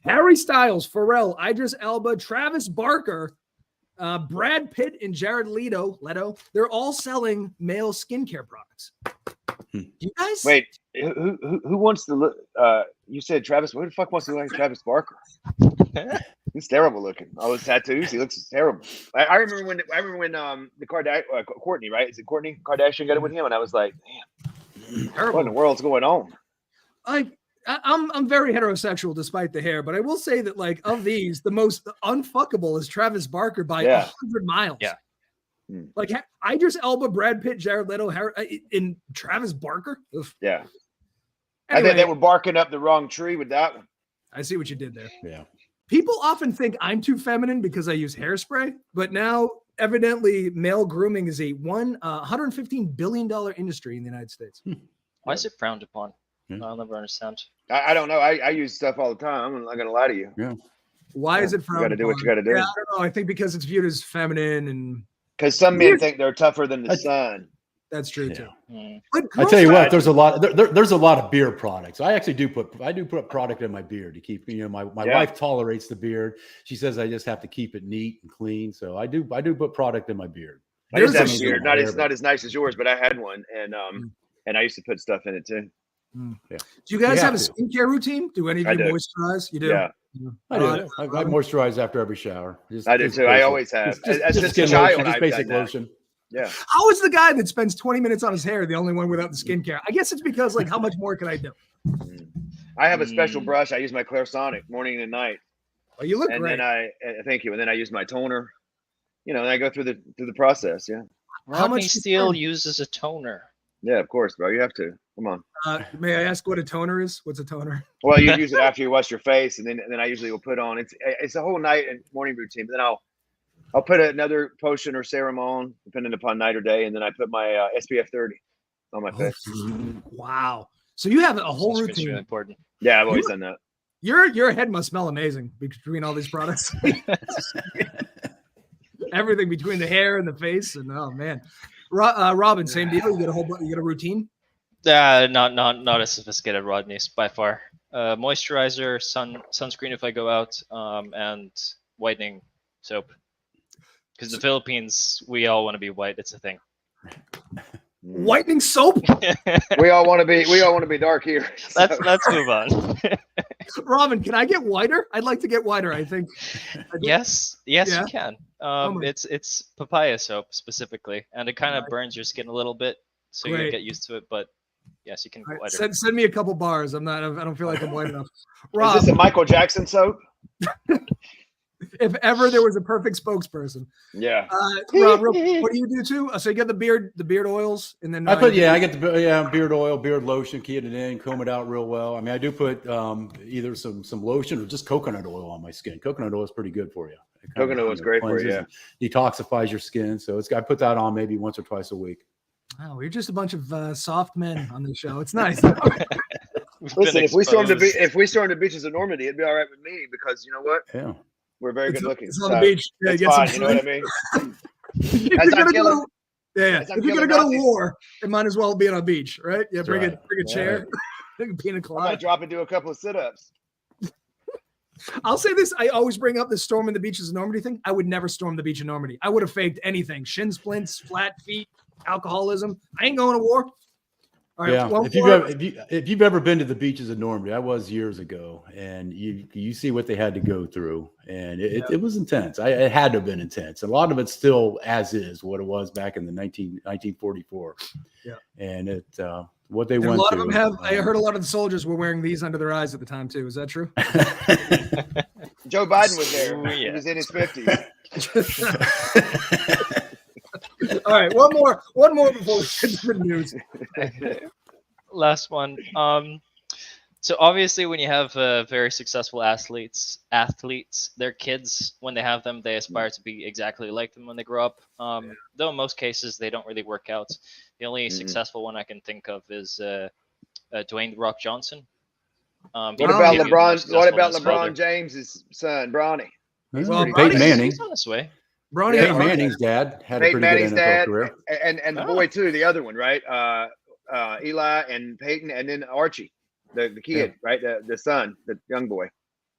[SPEAKER 1] Harry Styles, Pharrell, Idris Elba, Travis Barker, Brad Pitt, and Jared Leto, they're all selling male skincare products. You guys?
[SPEAKER 2] Wait, who wants to look? You said Travis. Who the fuck wants to look like Travis Barker? He's terrible looking. All his tattoos. He looks terrible. I remember when the Courtney, right? Is it Courtney Kardashian got it with him? And I was like, damn,
[SPEAKER 1] Terrible.
[SPEAKER 2] what in the world's going on?
[SPEAKER 1] I'm very heterosexual despite the hair, but I will say that like of these, the most unfuckable is Travis Barker by 100 miles.
[SPEAKER 4] Yeah.
[SPEAKER 1] Like Idris Elba, Brad Pitt, Jared Leto, in Travis Barker. Oof.
[SPEAKER 2] Yeah. I
[SPEAKER 1] Anyway,
[SPEAKER 2] think they were barking up the wrong tree with that one.
[SPEAKER 1] I see what you did there.
[SPEAKER 3] Yeah.
[SPEAKER 1] People often think I'm too feminine because I use hairspray, but now evidently male grooming is a $115 billion industry in the United States.
[SPEAKER 4] Why is it frowned upon?
[SPEAKER 3] Yeah.
[SPEAKER 4] I'll never understand.
[SPEAKER 2] I don't know. I use stuff all the time. I'm not gonna lie to you.
[SPEAKER 3] Yeah.
[SPEAKER 1] Why is it
[SPEAKER 2] You
[SPEAKER 1] frowned
[SPEAKER 2] got to do what
[SPEAKER 1] upon?
[SPEAKER 2] you got to do.
[SPEAKER 1] Yeah, I don't know. I think because it's viewed as feminine, and
[SPEAKER 2] Because some men think they're tougher than the sun.
[SPEAKER 1] that's true
[SPEAKER 3] Yeah.
[SPEAKER 1] too.
[SPEAKER 4] Mm.
[SPEAKER 1] But
[SPEAKER 3] I tell you what,
[SPEAKER 2] Right.
[SPEAKER 3] there's a lot. There's a lot of beard products. I actually do put product in my beard to keep. My
[SPEAKER 2] Yeah.
[SPEAKER 3] wife tolerates the beard. She says I just have to keep it neat and clean. So I do put product in my beard.
[SPEAKER 2] I used to have
[SPEAKER 1] There's
[SPEAKER 2] a
[SPEAKER 1] a-
[SPEAKER 2] beard. Not as nice as yours, but I had one, and I used to put stuff in it too.
[SPEAKER 3] Yeah.
[SPEAKER 1] Do you guys
[SPEAKER 3] You
[SPEAKER 1] have a
[SPEAKER 3] have to.
[SPEAKER 1] skincare routine? Do any of
[SPEAKER 2] I
[SPEAKER 1] you
[SPEAKER 2] do.
[SPEAKER 1] moisturize? You do?
[SPEAKER 2] Yeah.
[SPEAKER 3] I do. I moisturize after every shower.
[SPEAKER 2] I do too. I always have. As
[SPEAKER 3] Just
[SPEAKER 2] a
[SPEAKER 3] skin
[SPEAKER 2] child,
[SPEAKER 3] lotion, just
[SPEAKER 2] I've
[SPEAKER 3] basic
[SPEAKER 2] done that.
[SPEAKER 3] lotion.
[SPEAKER 2] Yeah.
[SPEAKER 1] How is the guy that spends 20 minutes on his hair the only one without the skincare? I guess it's because, like, how much more can I do?
[SPEAKER 2] I have a special brush. I use my Clairsonic morning and night,
[SPEAKER 1] Oh, you look
[SPEAKER 2] and
[SPEAKER 1] great.
[SPEAKER 2] then thank you. And then I use my toner. And I go through the process. Yeah.
[SPEAKER 1] How
[SPEAKER 4] Rodney
[SPEAKER 1] much you
[SPEAKER 4] Steele
[SPEAKER 1] spend?
[SPEAKER 4] uses a toner.
[SPEAKER 2] Yeah, of course, bro. You have to. Come on.
[SPEAKER 1] May I ask what a toner is? What's a toner?
[SPEAKER 2] Well, you use it after you wash your face, and then I usually will put on. It's a whole night and morning routine. But then I'll put another potion or serum on, depending upon night or day, and then I put my SPF 30 on my face.
[SPEAKER 1] Wow. So you have a whole
[SPEAKER 4] Sunscreen's
[SPEAKER 1] routine.
[SPEAKER 4] really important.
[SPEAKER 2] Yeah, I've always done that.
[SPEAKER 1] Your head must smell amazing between all these products. Everything between the hair and the face, and oh man, Robin, same deal. You get a routine.
[SPEAKER 4] Not as sophisticated, Rodney's by far. Moisturizer, sunscreen if I go out, and whitening soap. Because the Philippines, we all want to be white. It's a thing.
[SPEAKER 1] Whitening soap.
[SPEAKER 2] We all want to be dark here.
[SPEAKER 4] Let's move on.
[SPEAKER 1] Robin, can I get whiter? I'd like to get whiter. I think.
[SPEAKER 4] Yes,
[SPEAKER 1] Yeah?
[SPEAKER 4] you can.
[SPEAKER 1] my-
[SPEAKER 4] It's papaya soap specifically, and it kind of burns your skin a little bit, so you
[SPEAKER 1] Great.
[SPEAKER 4] get used to it. But yes, you can
[SPEAKER 1] All
[SPEAKER 4] go
[SPEAKER 1] right,
[SPEAKER 4] whiter.
[SPEAKER 1] send me a couple bars. I don't feel like I'm white enough.
[SPEAKER 2] Is
[SPEAKER 1] Rob,
[SPEAKER 2] this a Michael Jackson soap?
[SPEAKER 1] if ever there was a perfect spokesperson.
[SPEAKER 2] Yeah.
[SPEAKER 1] Rob, what do you do too? So you get the beard oils, and then
[SPEAKER 3] I get the beard oil, beard lotion, key it in, comb it out real well. I mean, I do put either some lotion or just coconut oil on my skin. Coconut oil is pretty good for you.
[SPEAKER 2] Coconut oil is great for you. Yeah.
[SPEAKER 3] Detoxifies your skin, so I put that on maybe once or twice a week.
[SPEAKER 1] Oh, we're just a bunch of soft men on the show. It's nice.
[SPEAKER 2] Listen, if we stormed the beaches of Normandy, it'd be all right with me because you know what?
[SPEAKER 3] Yeah.
[SPEAKER 2] We're very good looking.
[SPEAKER 1] It's on the beach. Yeah,
[SPEAKER 2] It's
[SPEAKER 1] get some
[SPEAKER 2] fine, you know what I mean?
[SPEAKER 1] If you're
[SPEAKER 2] As I'm
[SPEAKER 1] gonna
[SPEAKER 2] killing-
[SPEAKER 1] go, yeah.
[SPEAKER 2] as I'm
[SPEAKER 1] If you're gonna
[SPEAKER 2] killing
[SPEAKER 1] go to
[SPEAKER 2] Nazis.
[SPEAKER 1] war, it might as well be on a beach, right? Yeah, bring
[SPEAKER 3] right.
[SPEAKER 1] a chair, pina
[SPEAKER 2] I might
[SPEAKER 1] colada.
[SPEAKER 2] drop and do a couple of sit-ups.
[SPEAKER 1] I'll say this: I always bring up the storming the beaches of Normandy thing. I would never storm the beach of Normandy. I would have faked anything: shin splints, flat feet, alcoholism. I ain't going to war. All right,
[SPEAKER 3] Yeah,
[SPEAKER 1] one
[SPEAKER 3] if
[SPEAKER 1] more.
[SPEAKER 3] you've ever been to the beaches of Normandy, I was years ago, and you see what they had to go through, and it was intense. It had to have been intense. A lot of it's still as is what it was back in the 1944.
[SPEAKER 1] Yeah,
[SPEAKER 3] and what they
[SPEAKER 1] And
[SPEAKER 3] went
[SPEAKER 1] a lot
[SPEAKER 3] through.
[SPEAKER 1] of them have. I heard a lot of the soldiers were wearing these under their eyes at the time too. Is that true?
[SPEAKER 2] Joe Biden was there.
[SPEAKER 4] Ooh,
[SPEAKER 2] He
[SPEAKER 4] yeah.
[SPEAKER 2] was in his 50s.
[SPEAKER 1] All right, one more before we get to the news.
[SPEAKER 4] Last one. So obviously, when you have very successful athletes, their kids, when they have them, they aspire to be exactly like them when they grow up. Though in most cases, they don't really work out. The only successful one I can think of is Dwayne "The Rock" Johnson.
[SPEAKER 2] What
[SPEAKER 4] He
[SPEAKER 2] about
[SPEAKER 4] became more
[SPEAKER 2] LeBron? What
[SPEAKER 4] successful
[SPEAKER 2] about
[SPEAKER 4] than his father.
[SPEAKER 2] LeBron James's son, Bronny?
[SPEAKER 1] Well,
[SPEAKER 3] Peyton Manning.
[SPEAKER 4] He's on his way.
[SPEAKER 1] Bronny,
[SPEAKER 2] Yeah,
[SPEAKER 3] Peyton Manning's dad had a
[SPEAKER 2] Peyton
[SPEAKER 3] pretty
[SPEAKER 2] Manning's
[SPEAKER 3] good NFL
[SPEAKER 2] dad,
[SPEAKER 3] career.
[SPEAKER 2] and the boy too, the other one, right? Eli and Peyton, and then Archie, the kid, right? The son, the young boy.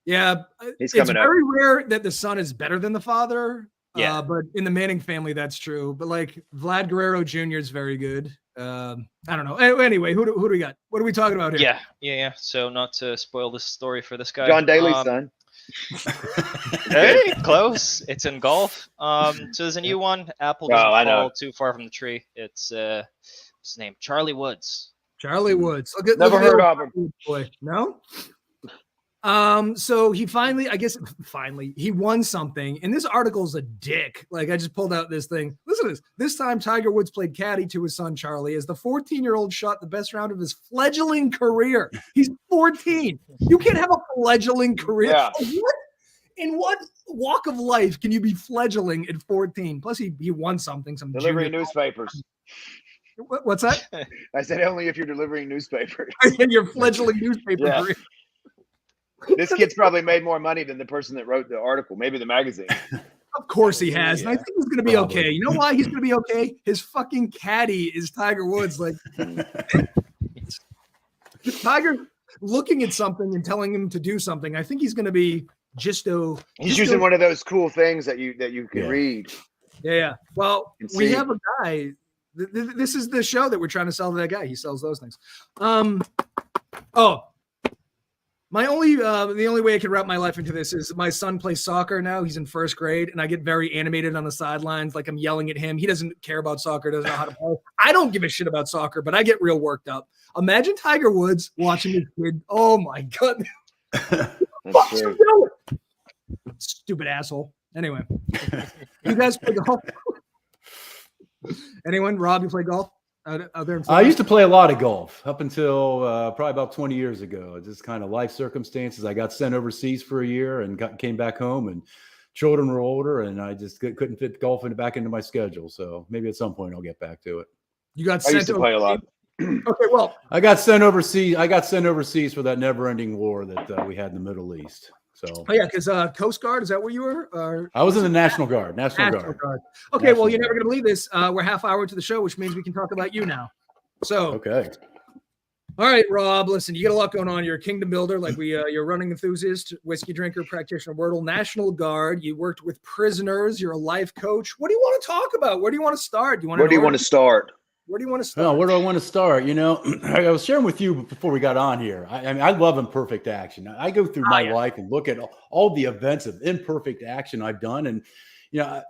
[SPEAKER 1] yeah,
[SPEAKER 2] He's
[SPEAKER 1] it's
[SPEAKER 2] coming up.
[SPEAKER 1] very rare that the son is better than the father.
[SPEAKER 4] Yeah.
[SPEAKER 1] But in the Manning family, that's true. But like Vlad Guerrero Jr. is very good. I don't know. Anyway, who do we got? What are we talking about here?
[SPEAKER 4] Yeah. So not to spoil this story for this guy.
[SPEAKER 2] John Daly's son.
[SPEAKER 4] Hey, close. It's in golf. So there's a new one. Apple doesn't
[SPEAKER 2] I know.
[SPEAKER 4] fall too far from the tree. It's what's his name? Charlie Woods.
[SPEAKER 1] Charlie Woods.
[SPEAKER 2] Never heard
[SPEAKER 1] the
[SPEAKER 2] of him.
[SPEAKER 1] old boy. No. So he finally he won something, and this article's a dick. Like I just pulled out this thing. Listen to this. This time Tiger Woods played caddy to his son Charlie as the 14-year-old shot the best round of his fledgling career. He's 14. You can't have a fledgling career.
[SPEAKER 2] Yeah.
[SPEAKER 1] In what walk of life can you be fledgling at 14? Plus he won something. Some
[SPEAKER 2] Delivering
[SPEAKER 1] junior-
[SPEAKER 2] newspapers.
[SPEAKER 1] What's that?
[SPEAKER 2] I said only if you're delivering newspapers.
[SPEAKER 1] Your fledgling newspaper
[SPEAKER 2] Yeah.
[SPEAKER 1] career.
[SPEAKER 2] This kid's probably made more money than the person that wrote the article, maybe the magazine.
[SPEAKER 1] Of course he has. And I think he's going to be
[SPEAKER 3] Probably.
[SPEAKER 1] okay. You know why he's going to be okay? His fucking caddy is Tiger Woods. Like, Tiger looking at something and telling him to do something. I think he's going to be he's
[SPEAKER 2] using one of those cool things that you can read.
[SPEAKER 1] Yeah. Well,
[SPEAKER 2] And
[SPEAKER 1] we
[SPEAKER 2] see.
[SPEAKER 1] have a guy. This is the show that we're trying to sell to that guy. He sells those things. The only way I can wrap my life into this is my son plays soccer now. He's in first grade, and I get very animated on the sidelines, like I'm yelling at him. He doesn't care about soccer, doesn't know how to play. I don't give a shit about soccer, but I get real worked up. Imagine Tiger Woods watching his kid. Oh my god,
[SPEAKER 2] That's true.
[SPEAKER 1] stupid asshole. Anyway, you guys play golf? Anyone? Rob, you play golf out there in Florida?
[SPEAKER 3] I used to play a lot of golf up until probably about 20 years ago. Just kind of life circumstances. I got sent overseas for a year and came back home, and children were older, and I just couldn't fit golf back into my schedule. So maybe at some point I'll get back to it.
[SPEAKER 1] You got
[SPEAKER 2] I
[SPEAKER 1] sent
[SPEAKER 2] used to play a lot.
[SPEAKER 1] Okay, well,
[SPEAKER 3] I got sent overseas. I got sent overseas for that never-ending war that we had in the Middle East. So
[SPEAKER 1] oh yeah, because Coast Guard, is that where you were? Or
[SPEAKER 3] I was in the National Guard.
[SPEAKER 1] National Guard. Okay,
[SPEAKER 3] National
[SPEAKER 1] well, you're never
[SPEAKER 3] Guard.
[SPEAKER 1] going to believe this. We're half hour into the show, which means we can talk about you now. So,
[SPEAKER 3] Okay.
[SPEAKER 1] all right, Rob, listen, you got a lot going on. You're a kingdom builder, like you're a running enthusiast, whiskey drinker, practitioner, Wordle, National Guard. You worked with prisoners. You're a life coach. What do you want to talk about? Where do you want to start?
[SPEAKER 2] Where do you want to start?
[SPEAKER 1] Where do you want to start?
[SPEAKER 3] Oh, where do I want to start? You know, I was sharing with you before we got on here. I mean, I love Imperfect Action. I go through my life and look at all the events of Imperfect Action I've done. And, you know,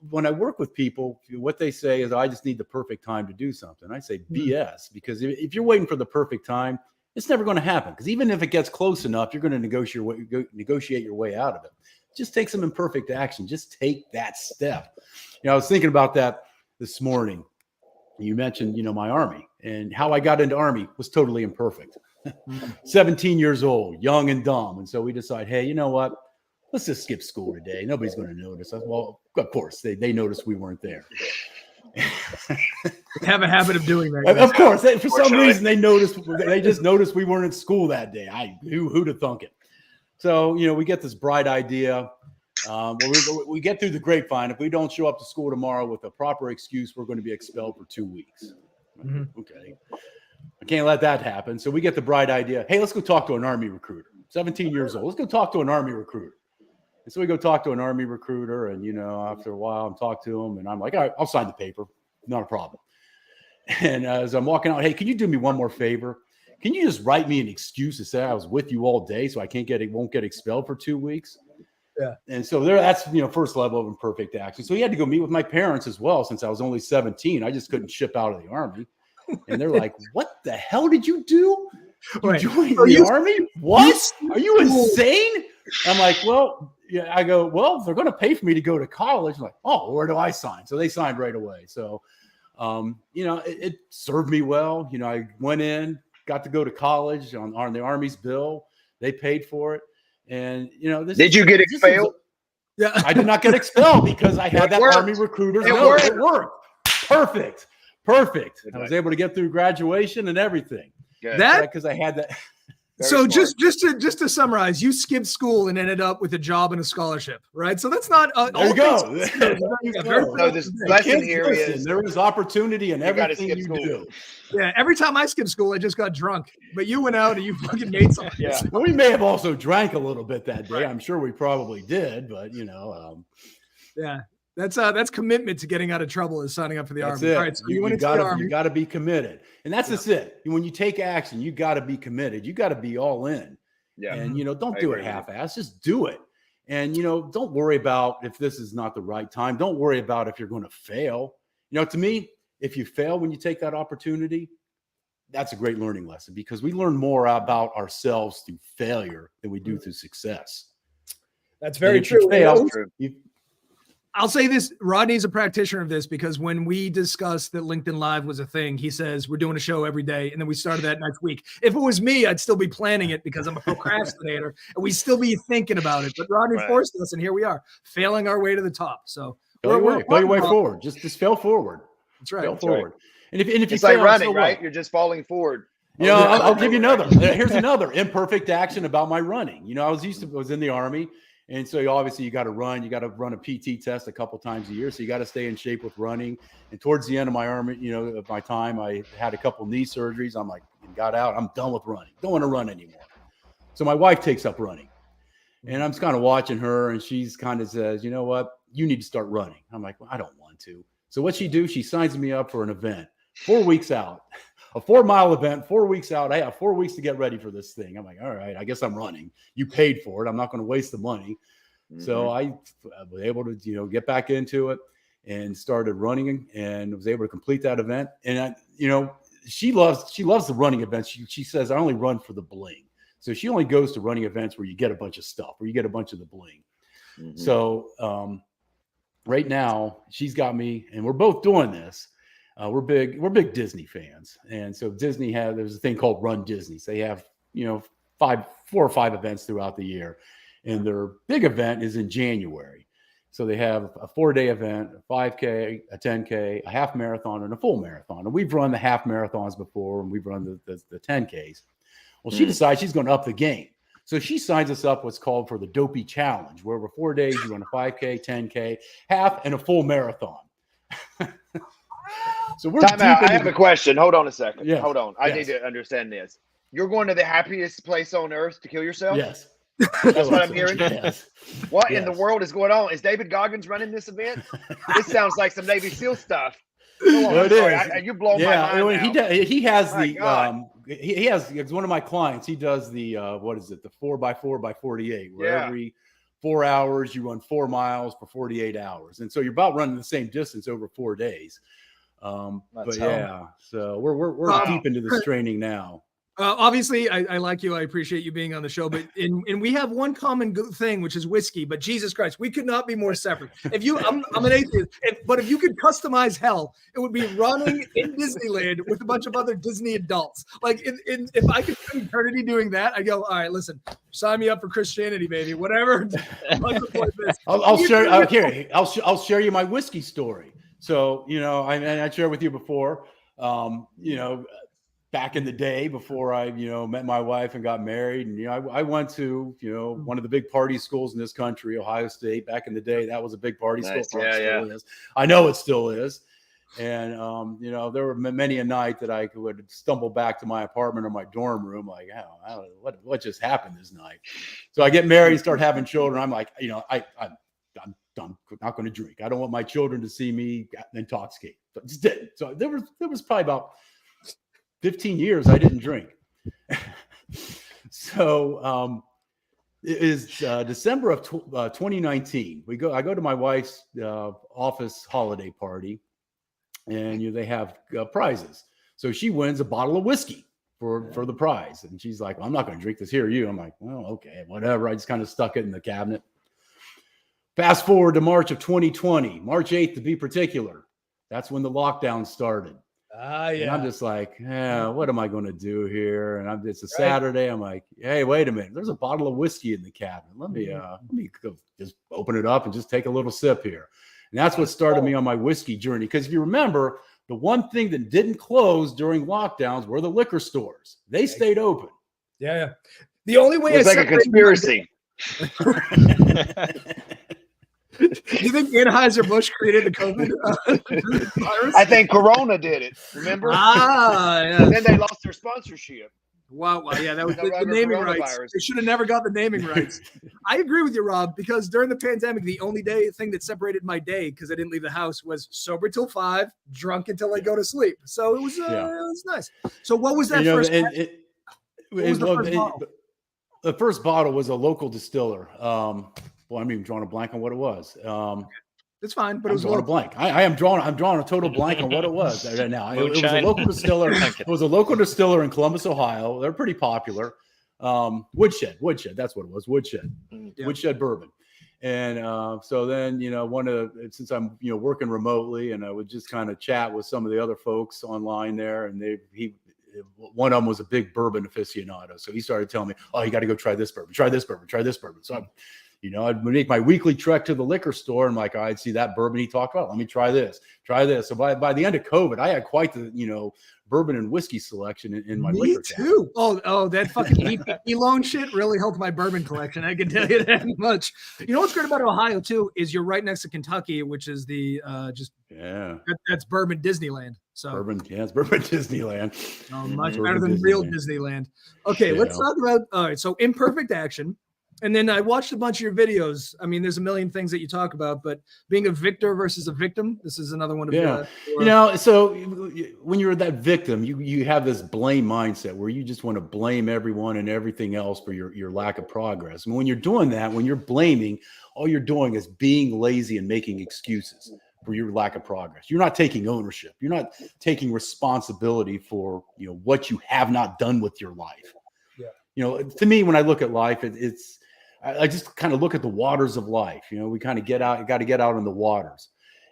[SPEAKER 3] when I work with people, what they say is, I just need the perfect time to do something. I say BS, because if you're waiting for the perfect time, it's never going to happen. Because even if it gets close enough, you're going to negotiate your way out of it. Just take some imperfect action. Just take that step. You know, I was thinking about that this morning. You mentioned, you know, my Army, and how I got into Army was totally imperfect. 17 years old, young and dumb. And so we decide, hey, you know what? Let's just skip school today. Nobody's going to notice us. Well, of course, they noticed we weren't there.
[SPEAKER 1] Have a habit of doing that.
[SPEAKER 3] Of course, for some reason they just noticed we weren't at school that day. Who'd have thunk it? So, you know, we get this bright idea. We get through the grapevine. If we don't show up to school tomorrow with a proper excuse, we're going to be expelled for 2 weeks. Mm-hmm. Okay. I can't let that happen. So we get the bright idea. Hey, let's go talk to an Army recruiter. 17 years old. Let's go talk to an Army recruiter. And so we go talk to an Army recruiter. And, you know, after a while, I'm talking to him. And I'm like, all right, I'll sign the paper. Not a problem. And as I'm walking out, hey, can you do me one more favor? Can you just write me an excuse to say I was with you all day so I won't get expelled for 2 weeks?
[SPEAKER 1] Yeah.
[SPEAKER 3] And so that's, you know, first level of imperfect action. So he had to go meet with my parents as well, since I was only 17. I just couldn't ship out of the Army. And they're like, what the hell did you do? You joined the Army? What? Are you insane? I'm like, well, yeah. I go, well, they're going to pay for me to go to college. I'm like, oh, where do I sign? So they signed right away. So, you know, it served me well. You know, I went in, got to go to college on the Army's bill. They paid for it. And, you know,
[SPEAKER 2] did you get expelled?
[SPEAKER 1] Yeah,
[SPEAKER 3] I did not get expelled because I had that Army recruiter's note. It worked. Perfect. I was able to get through graduation and everything.
[SPEAKER 2] Good.
[SPEAKER 1] That
[SPEAKER 3] because I had that.
[SPEAKER 1] So just to summarize, you skipped school and ended up with a job and a scholarship, right? So that's not.
[SPEAKER 3] There you go.
[SPEAKER 2] So this lesson here is
[SPEAKER 3] there is opportunity in everything you do.
[SPEAKER 1] Yeah, every time I skipped school, I just got drunk. But you went out and you fucking made something.
[SPEAKER 2] Yeah.
[SPEAKER 3] Well, we may have also drank a little bit that day. I'm sure we probably did, but you know.
[SPEAKER 1] Yeah, that's commitment to getting out of trouble is signing up for the Army. All right, so you went into the Army.
[SPEAKER 3] You got to be committed, and that's just it. When you take action, you got to be committed. You got to be all in. Yeah, and you know, don't do it half-ass. Just do it. And you know, don't worry about if this is not the right time. Don't worry about if you're going to fail. You know, to me, if you fail when you take that opportunity, that's a great learning lesson, because we learn more about ourselves through failure than we do through success.
[SPEAKER 1] That's very true.
[SPEAKER 3] You
[SPEAKER 1] I'll say this, Rodney's a practitioner of this, because when we discussed that LinkedIn Live was a thing, he says, we're doing a show every day. And then we started that next week. If it was me, I'd still be planning it because I'm a procrastinator and we'd still be thinking about it. But Rodney forced us, and here we are, failing our way to the top. So
[SPEAKER 3] fail your way forward. Just fail forward.
[SPEAKER 1] That's right.
[SPEAKER 3] Fail forward. And if
[SPEAKER 2] It's
[SPEAKER 3] you
[SPEAKER 2] like
[SPEAKER 3] fail,
[SPEAKER 2] running,
[SPEAKER 3] so what?
[SPEAKER 2] right? You're just falling forward.
[SPEAKER 3] You know, I'll give you another. Here's another imperfect action about my running. You know, I was in the Army, and so you got to run. You got to run a PT test a couple times a year, so you got to stay in shape with running. And towards the end of my Army, of my time, I had a couple knee surgeries. I'm like, got out. I'm done with running. Don't want to run anymore. So my wife takes up running, and I'm just kind of watching her, and she's kind of says, you know what, you need to start running. I'm like, well, I don't want to. So what she do? She signs me up for an event 4 weeks out. A 4-mile event, 4 weeks out. I have 4 weeks to get ready for this thing. I'm like, all right, I guess I'm running. You paid for it. I'm not going to waste the money. Mm-hmm. So I was able to, get back into it and started running and was able to complete that event. And she loves the running events. She says, I only run for the bling. So she only goes to running events where you get a bunch of stuff, where you get a bunch of the bling. Mm-hmm. So right now she's got me, and we're both doing this. We're big Disney fans. And so there's a thing called Run Disney. So they have, 4 or 5 events throughout the year. And their big event is in January. So they have a 4-day event, a 5K, a 10K, a half marathon, and a full marathon. And we've run the half marathons before, and we've run the 10Ks. Well, she decides she's going to up the game. So she signs us up what's called for the Dopey Challenge, where over 4 days you run a 5K, 10K, half, and a full marathon. So we're
[SPEAKER 2] Time out. I have a question. Hold on a second.
[SPEAKER 3] Yes.
[SPEAKER 2] Hold on. I need to understand this. You're going to the happiest place on earth to kill yourself?
[SPEAKER 3] Yes.
[SPEAKER 2] That's what I'm hearing.
[SPEAKER 3] Yes.
[SPEAKER 2] What in the world is going on? Is David Goggins running this event? This sounds like some Navy SEAL stuff. You're blowing my mind now.
[SPEAKER 3] He has it's one of my clients. He does the the 4x4x48, where every 4 hours you run 4 miles for 48 hours, and so you're about running the same distance over 4 days. So we're deep into this training now.
[SPEAKER 1] Obviously, I like you. I appreciate you being on the show, but and we have one common thing, which is whiskey. But Jesus Christ, we could not be more separate. I'm an atheist, but if you could customize hell, it would be running in Disneyland with a bunch of other Disney adults. Like if I could spend eternity doing that, I go, all right, listen, sign me up for Christianity, baby. Whatever.
[SPEAKER 3] I'll share you my whiskey story. So I shared with you before. Back in the day before I, met my wife and got married, and I went to, one of the big party schools in this country, Ohio State. Back in the day, that was a big party school. Is. I know it still is. And there were many a night that I would stumble back to my apartment or my dorm room, like, what just happened this night? So I get married and start having children. I'm like, I'm not going to drink. I don't want my children to see me intoxicate. So I just didn't. So there was probably about 15 years I didn't drink. So it is December of 2019. I go to my wife's office holiday party, and they have prizes. So she wins a bottle of whiskey for the prize, and she's like, well, I'm not going to drink this. Here, you. I'm like, well, okay, whatever. I just kind of stuck it in the cabinet. Fast forward to March of 2020, March 8th to be particular. That's when the lockdown started. And I'm just like, what am I going to do here? And it's a Saturday. I'm like, hey, wait a minute. There's a bottle of whiskey in the cabinet. Let me go just open it up and just take a little sip here. And that's what started me on my whiskey journey. Because if you remember, the one thing that didn't close during lockdowns were the liquor stores. They stayed open.
[SPEAKER 1] Yeah. The only way
[SPEAKER 2] it's like a conspiracy.
[SPEAKER 1] Do you think Anheuser-Busch created the COVID virus?
[SPEAKER 2] I think Corona did it. Remember?
[SPEAKER 1] Yeah.
[SPEAKER 2] And then they lost their sponsorship.
[SPEAKER 1] Wow. Yeah, that was the naming rights. They should have never got the naming rights. I agree with you, Rob, because during the pandemic, the only thing that separated my day, because I didn't leave the house, was sober till 5, drunk until I go to sleep. So it was nice. So what was that first?
[SPEAKER 3] The first bottle was a local distiller. Well, I'm even drawing a blank on what it was.
[SPEAKER 1] It's fine, but
[SPEAKER 3] I'm drawing a blank. I'm drawing a total blank on what it was right now. It was a local distiller. It was a local distiller in Columbus, Ohio. They're pretty popular. Woodshed. That's what it was. Woodshed. Yeah. Woodshed bourbon. And so then, since I'm, working remotely, and I would just kind of chat with some of the other folks online there, and one of them was a big bourbon aficionado. So he started telling me, oh, you got to go try this bourbon. So You know, I'd make my weekly trek to the liquor store and like, I'd see that bourbon he talked about. Let me try this. So by the end of COVID, I had quite the, you know, bourbon and whiskey selection in my liquor
[SPEAKER 1] too. Oh, that fucking EPP loan shit really helped my bourbon collection. I can tell you that much. You know what's great about Ohio too is you're right next to Kentucky, which is the that's bourbon Disneyland. So
[SPEAKER 3] it's bourbon Disneyland.
[SPEAKER 1] Much better than real Disneyland. Okay, let's talk about so Imperfect Action. And then I watched a bunch of your videos. I mean, there's a million things that you talk about, but being a victor versus a victim, this is another one of
[SPEAKER 3] you know, so when you're that victim, you have this blame mindset where you just want to blame everyone and everything else for your lack of progress. And when you're doing that, when you're blaming, all you're doing is being lazy and making excuses for your lack of progress. You're not taking ownership. You're not taking responsibility for, you know, what you have not done with your life.
[SPEAKER 1] Yeah.
[SPEAKER 3] You know, to me, when I look at life, I just kind of look at the waters of life. You know, we kind of got to get out in the waters,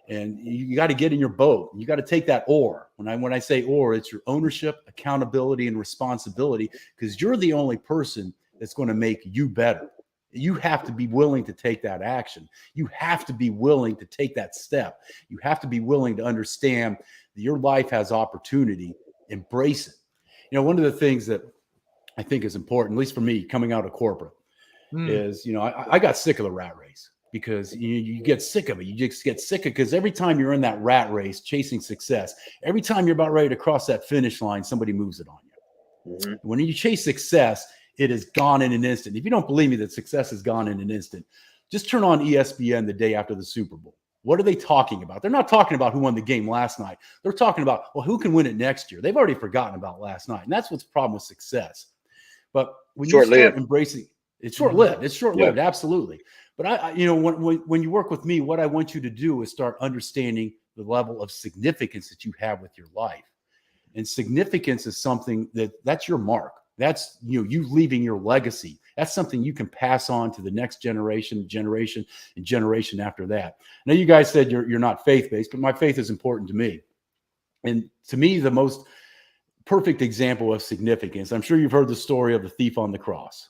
[SPEAKER 3] and you got to get in your boat. You got to take that oar. When I say oar, it's your ownership, accountability, and responsibility, because you're the only person that's going to make you better. You have to be willing to take that action. You have to be willing to take that step. You have to be willing to understand that your life has opportunity. Embrace it. You know, one of the things that I think is important, at least for me, coming out of corporate, is, you know, I got sick of the rat race, because you get sick of it. You just get sick of it because every time you're in that rat race chasing success, every time you're about ready to cross that finish line, somebody moves it on you. When you chase success, it is gone in an instant. If you don't believe me that success is gone in an instant, just turn on ESPN the day after the Super Bowl. What are they talking about? They're not talking about who won the game last night. They're talking about, well, who can win it next year? They've already forgotten about last night. And that's what's the problem with success. But when you start embracing, it's short-lived. It's short-lived, absolutely. But you know, when you work with me, what I want you to do is start understanding the level of significance that you have with your life. And significance is something that's your mark. That's, you know, you leaving your legacy. That's something you can pass on to the next generation and generation after that. Now, you guys said you're not faith-based, but my faith is important to me. And to me, the most perfect example of significance, I'm sure you've heard the story of the thief on the cross.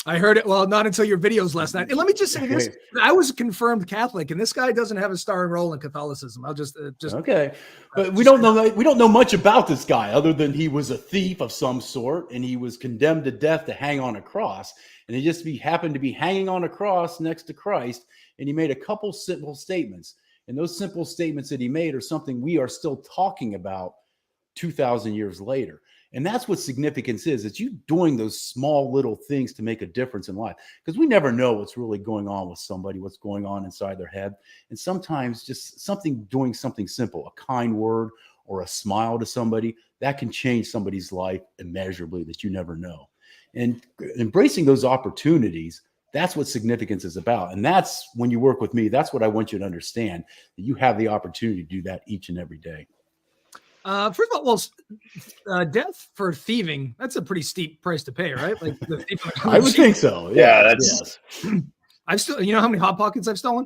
[SPEAKER 1] I heard it. Well, not until your videos last night. And let me just say this: I was a confirmed Catholic, and this guy doesn't have a starring role in Catholicism. I'll just
[SPEAKER 3] okay. But we don't know much about this guy other than he was a thief of some sort, and he was condemned to death to hang on a cross. And he happened to be hanging on a cross next to Christ, and he made a couple simple statements. And those simple statements that he made are something we are still talking about 2,000 years later. And that's what significance is. It's you doing those small little things to make a difference in life, because we never know what's really going on with somebody, what's going on inside their head. And sometimes just doing something simple, a kind word or a smile to somebody, that can change somebody's life immeasurably that you never know. And embracing those opportunities, that's what significance is about. And that's when you work with me, that's what I want you to understand, that you have the opportunity to do that each and every day.
[SPEAKER 1] First of all, death for thieving, that's a pretty steep price to pay, right? Like the thief on the cross.
[SPEAKER 3] I would think so. Yeah, that's.
[SPEAKER 1] Yes. I've still, you know how many Hot Pockets I've stolen?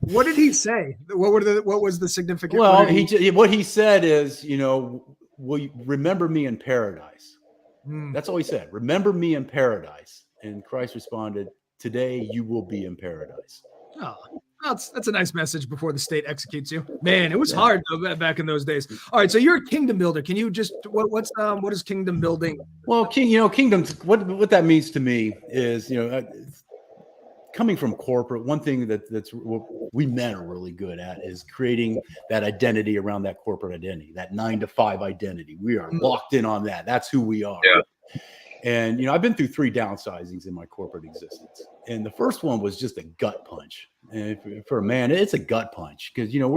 [SPEAKER 1] What did he say? What was the significant?
[SPEAKER 3] Well, what he said is, you know, will you remember me in paradise? That's all he said. Remember me in paradise. And Christ responded, today you will be in paradise.
[SPEAKER 1] Oh. That's a nice message before the state executes you. Man, it was hard though back in those days. All right, so you're a kingdom builder. Can you just what is kingdom building?
[SPEAKER 3] Well, kingdom. What that means to me is, you know, coming from corporate, one thing that's we men are really good at is creating that identity around that corporate identity, that 9-to-5 identity. We are locked in on that. That's who we are. Yeah. And, you know, I've been through 3 downsizings in my corporate existence. And the first one was just a gut punch. And for a man, it's a gut punch because, you know,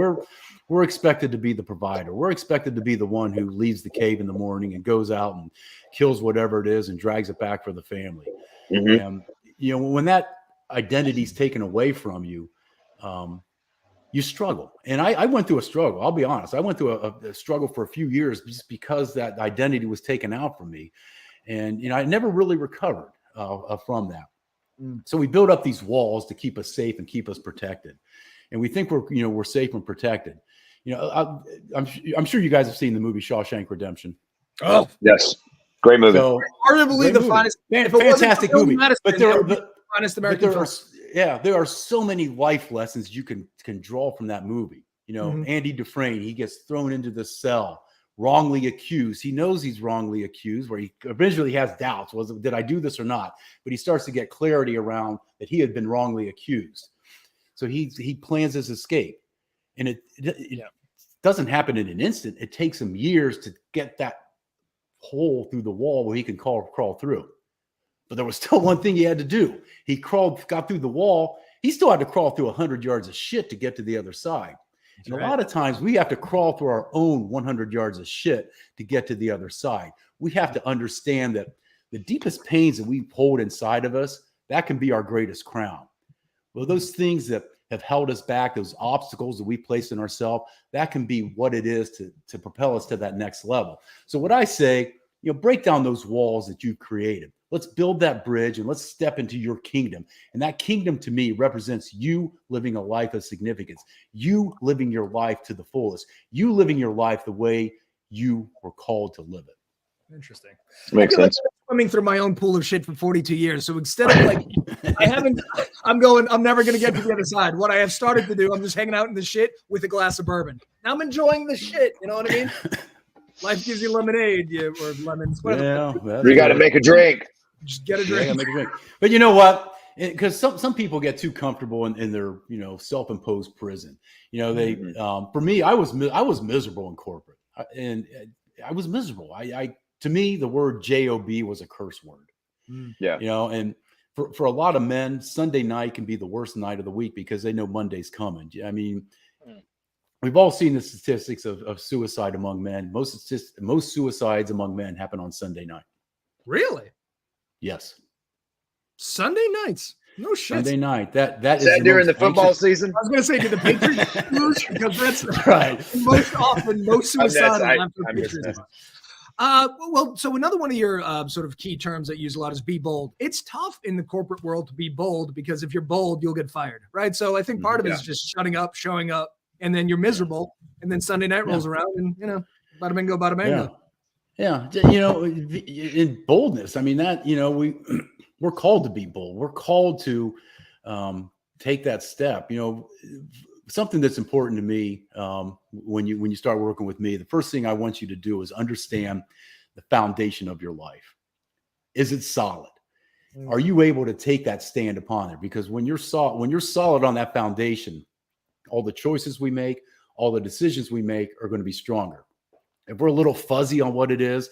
[SPEAKER 3] we're expected to be the provider. We're expected to be the one who leaves the cave in the morning and goes out and kills whatever it is and drags it back for the family. And, you know, when that identity is taken away from you, you struggle. And I went through a struggle. I'll be honest. I went through a struggle for a few years just because that identity was taken out from me. And, you know, I never really recovered from that. So we build up these walls to keep us safe and keep us protected. And we think we're safe and protected. You know, I'm sure you guys have seen the movie Shawshank Redemption.
[SPEAKER 2] Oh, yes. Great movie.
[SPEAKER 1] So, hard to believe the finest.
[SPEAKER 3] Fantastic movie.
[SPEAKER 1] But Honest American film.
[SPEAKER 3] There are so many life lessons you can draw from that movie. You know, Andy Dufresne, he gets thrown into the cell, wrongly accused. He knows he's wrongly accused, where he eventually has doubts. Did I do this or not? But he starts to get clarity around that he had been wrongly accused. So he plans his escape. And it doesn't happen in an instant. It takes him years to get that hole through the wall where he can crawl through. But there was still one thing he had to do. He got through the wall. He still had to crawl through 100 yards of shit to get to the other side. And a lot of times we have to crawl through our own 100 yards of shit to get to the other side. We have to understand that the deepest pains that we hold inside of us, that can be our greatest crown. Well, those things that have held us back, those obstacles that we place in ourselves, that can be what it is to propel us to that next level. So what I say, break down those walls that you've created. Let's build that bridge and let's step into your kingdom. And that kingdom to me represents you living a life of significance, you living your life to the fullest, you living your life the way you were called to live it.
[SPEAKER 1] Interesting.
[SPEAKER 5] Makes sense.
[SPEAKER 1] Like swimming through my own pool of shit for 42 years. So instead of I'm never going to get to the other side. What I have started to do, I'm just hanging out in the shit with a glass of bourbon. Now I'm enjoying the shit. You know what I mean? Life gives you lemonade or lemons.
[SPEAKER 3] Yeah,
[SPEAKER 5] you got to make a drink.
[SPEAKER 1] Just get a drink.
[SPEAKER 3] Yeah, make a drink. But you know what? Because some people get too comfortable in their self-imposed prison. They for me, I was miserable in corporate, and I was miserable. To me, the word job was a curse word.
[SPEAKER 5] Yeah.
[SPEAKER 3] And for a lot of men, Sunday night can be the worst night of the week because they know Monday's coming. I mean, we've all seen the statistics of suicide among men. Most suicides among men happen on Sunday night.
[SPEAKER 1] Really?
[SPEAKER 3] Yes.
[SPEAKER 1] Sunday nights. No shit.
[SPEAKER 3] Sunday night. That
[SPEAKER 5] is that during the football season?
[SPEAKER 1] I was going to say, did the Patriots lose? Because that's
[SPEAKER 3] right.
[SPEAKER 1] Most suicidal after Patriots. So another one of your sort of key terms that you use a lot is be bold. It's tough in the corporate world to be bold because if you're bold, you'll get fired, right? So I think part of it is just shutting up, showing up, and then you're miserable, and then Sunday night rolls around, and bada bingo, bada bango.
[SPEAKER 3] Yeah, in boldness. I mean that we're called to be bold. We're called to take that step. Something that's important to me when you start working with me, the first thing I want you to do is understand the foundation of your life. Is it solid? Are you able to take that stand upon it? Because when you're solid on that foundation, all the choices we make, all the decisions we make are going to be stronger. If we're a little fuzzy on what it is,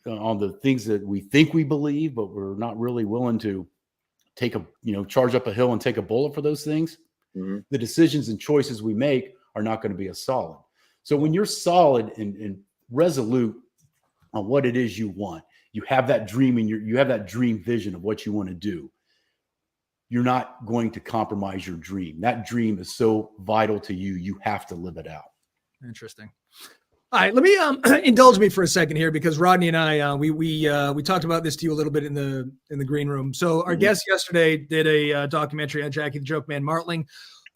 [SPEAKER 3] on the things that we think we believe, but we're not really willing to charge up a hill and take a bullet for those things, the decisions and choices we make are not going to be as solid. So when you're solid and resolute on what it is you want, you have that dream and you have that dream vision of what you want to do, you're not going to compromise your dream. That dream is so vital to you. You have to live it out.
[SPEAKER 1] Interesting. All right, let me indulge me for a second here because Rodney and I we talked about this to you a little bit in the green room. So our guest yesterday did a documentary on Jackie the Joke Man Martling.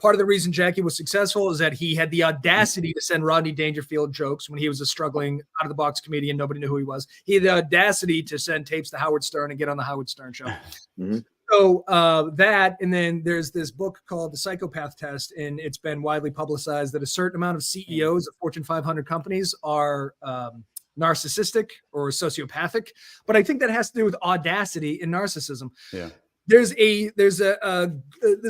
[SPEAKER 1] Part of the reason Jackie was successful is that he had the audacity to send Rodney Dangerfield jokes when he was a struggling out of the box comedian. Nobody knew who he was. He had the audacity to send tapes to Howard Stern and get on the Howard Stern show. So that, and then there's this book called The Psychopath Test, and it's been widely publicized that a certain amount of CEOs of Fortune 500 companies are narcissistic or sociopathic. But I think that has to do with audacity and narcissism.
[SPEAKER 3] Yeah.
[SPEAKER 1] There's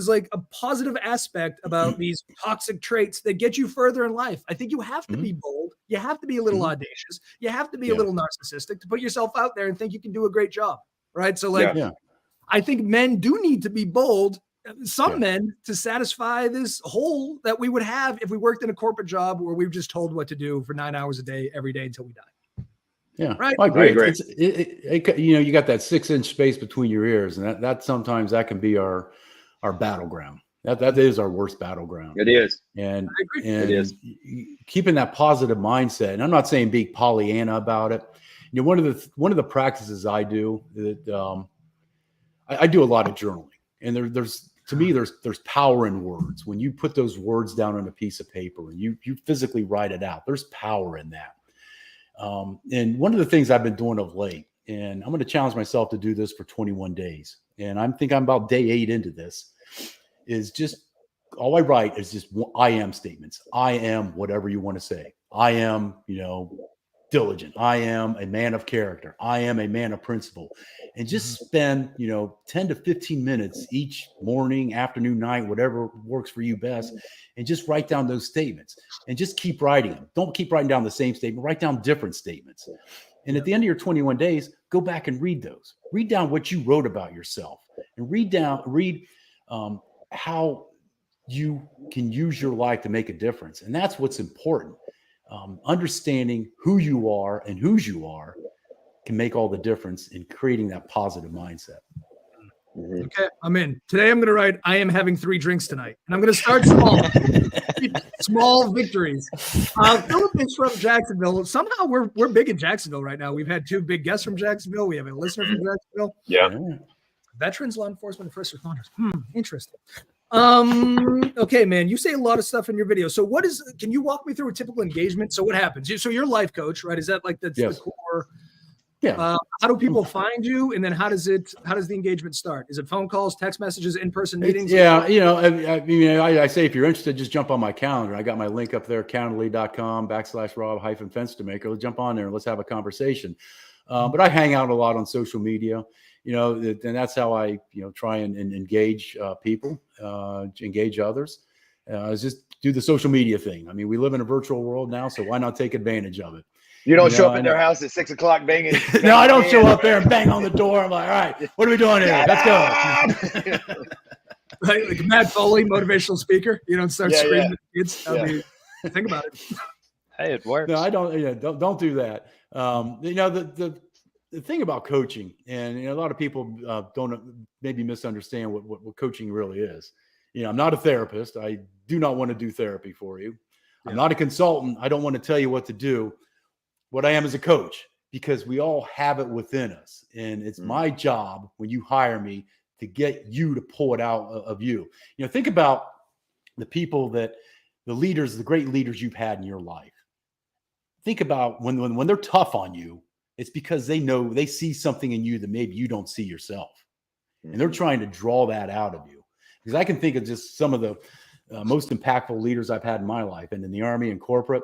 [SPEAKER 1] like a positive aspect about these toxic traits that get you further in life. I think you have to be bold. You have to be a little audacious. You have to be a little narcissistic to put yourself out there and think you can do a great job. Right. So I think men do need to be bold, some men, to satisfy this hole that we would have if we worked in a corporate job where we were just told what to do for 9 hours a day, every day until we die.
[SPEAKER 3] Yeah,
[SPEAKER 1] right.
[SPEAKER 3] I agree. You got that 6-inch space between your ears, and that sometimes that can be our battleground. That is our worst battleground.
[SPEAKER 5] It is.
[SPEAKER 3] And
[SPEAKER 5] it is.
[SPEAKER 3] Keeping that positive mindset. And I'm not saying be Pollyanna about it. One of the practices I do that I do a lot of journaling, and there's power in words. When you put those words down on a piece of paper and you physically write it out, there's power in that. And one of the things I've been doing of late, and I'm going to challenge myself to do this for 21 days. and I think I'm about day 8 into this, is just all I write is just I am statements. I am whatever you want to say. I am, diligent. I am a man of character. I am a man of principle. And just spend, 10 to 15 minutes each morning, afternoon, night, whatever works for you best, and just write down those statements and just keep writing them. Don't keep writing down the same statement. Write down different statements. And at the end of your 21 days, go back and read those. Read down what you wrote about yourself, and read how you can use your life to make a difference. And that's what's important. Understanding who you are and whose you are can make all the difference in creating that positive mindset.
[SPEAKER 1] Okay, I'm in. Today I'm going to write, I am having 3 drinks tonight. And I'm going to start small. Small victories. Philip is from Jacksonville. Somehow we're big in Jacksonville right now. We've had 2 big guests from Jacksonville. We have a listener from Jacksonville.
[SPEAKER 5] Yeah.
[SPEAKER 1] Veterans, law enforcement, and first responders. Interesting. Okay, man, you say a lot of stuff in your video. So can you walk me through a typical engagement? So what happens? So you're a life coach, right? Is that like the core?
[SPEAKER 3] Yeah.
[SPEAKER 1] How do people find you? And then how does the engagement start? Is it phone calls, text messages, in-person meetings?
[SPEAKER 3] I say, if you're interested, just jump on my calendar. I got my link up there, calendly.com/Rob-Fenstermaker. Let's jump on there and let's have a conversation. But I hang out a lot on social media, and that's how I, try and engage people, engage others. Just do the social media thing. I mean, we live in a virtual world now, so why not take advantage of it?
[SPEAKER 5] You don't show up at their house at 6 o'clock banging.
[SPEAKER 3] No, I don't show up there and bang on the door. I'm like, all right, what are we doing here? Let's go.
[SPEAKER 1] Right, like Matt Foley, motivational speaker. You don't start screaming at kids. Think about it.
[SPEAKER 4] Hey, it works.
[SPEAKER 3] No, I don't. Don't do that. The thing about coaching, and a lot of people don't maybe misunderstand what coaching really is. I'm not a therapist. I do not want to do therapy for you. I'm not a consultant. I don't want to tell you what to do. What I am is a coach, because we all have it within us. And it's my job when you hire me to get you to pull it out of you. Think about the people the great leaders you've had in your life. Think about when they're tough on you, it's because they see something in you that maybe you don't see yourself. And they're trying to draw that out of you. Because I can think of just some of the most impactful leaders I've had in my life, and in the Army and corporate.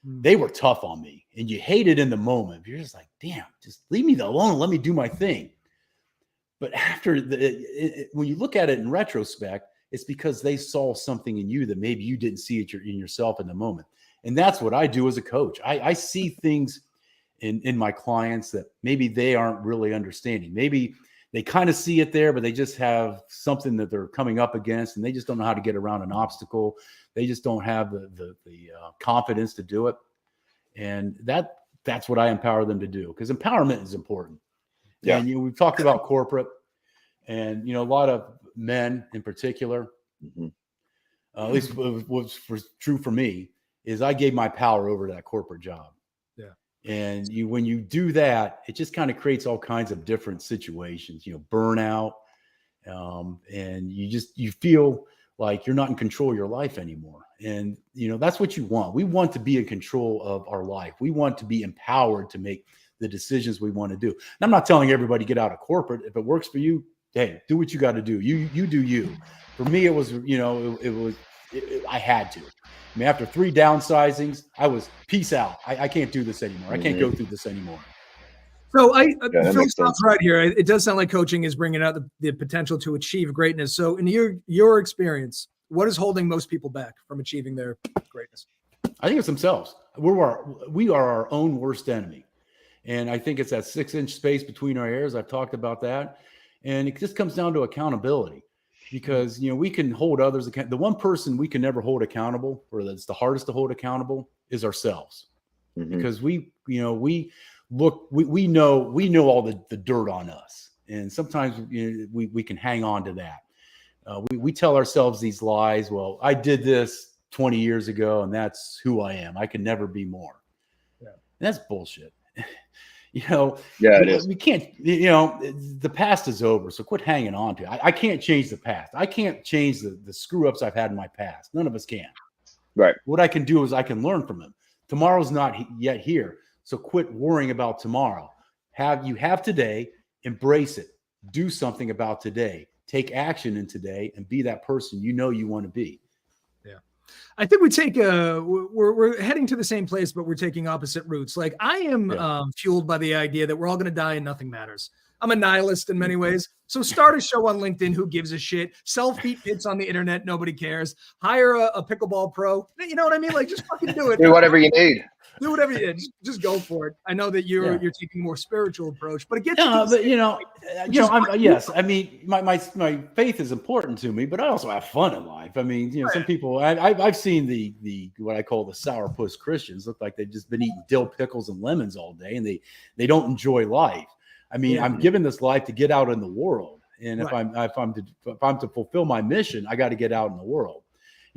[SPEAKER 3] They were tough on me, and you hate it in the moment. You're just like, damn, just leave me alone and let me do my thing. But after when you look at it in retrospect, it's because they saw something in you that maybe you didn't see it in yourself in the moment. And that's what I do as a coach. I see things in my clients that maybe they aren't really understanding. Maybe they kind of see it there, but they just have something that they're coming up against, and they just don't know how to get around an obstacle. They just don't have the confidence to do it. And that's what I empower them to do, because empowerment is important. Yeah. And we've talked about corporate, and a lot of men in particular, at least what's true for me, is I gave my power over to that corporate job. Yeah. And when you do that, it just kind of creates all kinds of different situations, burnout, and you feel like you're not in control of your life anymore. And, that's what you want. We want to be in control of our life. We want to be empowered to make the decisions we want to do. And I'm not telling everybody get out of corporate. If it works for you, hey, do what you got to do. You do you. For me, it was, I had to. I mean, after 3 downsizings, I was peace out. I can't do this anymore. I can't go through this anymore.
[SPEAKER 1] So Phil stops right here. It does sound like coaching is bringing out the potential to achieve greatness. So in your experience, what is holding most people back from achieving their greatness?
[SPEAKER 3] I think it's themselves. We are our own worst enemy. And I think it's that 6-inch space between our ears. I've talked about that. And it just comes down to accountability, because, we can hold others accountable. The one person we can never hold accountable, or that's the hardest to hold accountable, is ourselves. Because we know all the dirt on us. And sometimes we can hang on to that. We tell ourselves these lies. Well, I did this 20 years ago, and that's who I am. I can never be more. Yeah. And that's bullshit. It is. We can't, the past is over. So quit hanging on to it. I can't change the past. I can't change the screw ups I've had in my past. None of us can.
[SPEAKER 5] Right.
[SPEAKER 3] What I can do is I can learn from them. Tomorrow's not yet here. So quit worrying about tomorrow. You have today, embrace it. do something about today. Take action in today and be that person you know you want to be.
[SPEAKER 1] I think we take we're heading to the same place, but we're taking opposite routes. Like I am fueled by the idea that we're all going to die and nothing matters. I'm a nihilist in many ways. So start a show on LinkedIn. Who gives a shit? Sell feet pits on the internet. Nobody cares. Hire a pickleball pro. You know what I mean? Like just fucking do it.
[SPEAKER 5] Do whatever you need.
[SPEAKER 1] Do whatever you just go for it. I know that you're taking a more spiritual approach, but it gets
[SPEAKER 3] yes. I mean, my faith is important to me, but I also have fun in life. I mean, some people I've seen the what I call the sourpuss Christians look like they've just been eating dill pickles and lemons all day, and they don't enjoy life. I mean, I'm given this life to get out in the world, and if I'm to fulfill my mission, I got to get out in the world.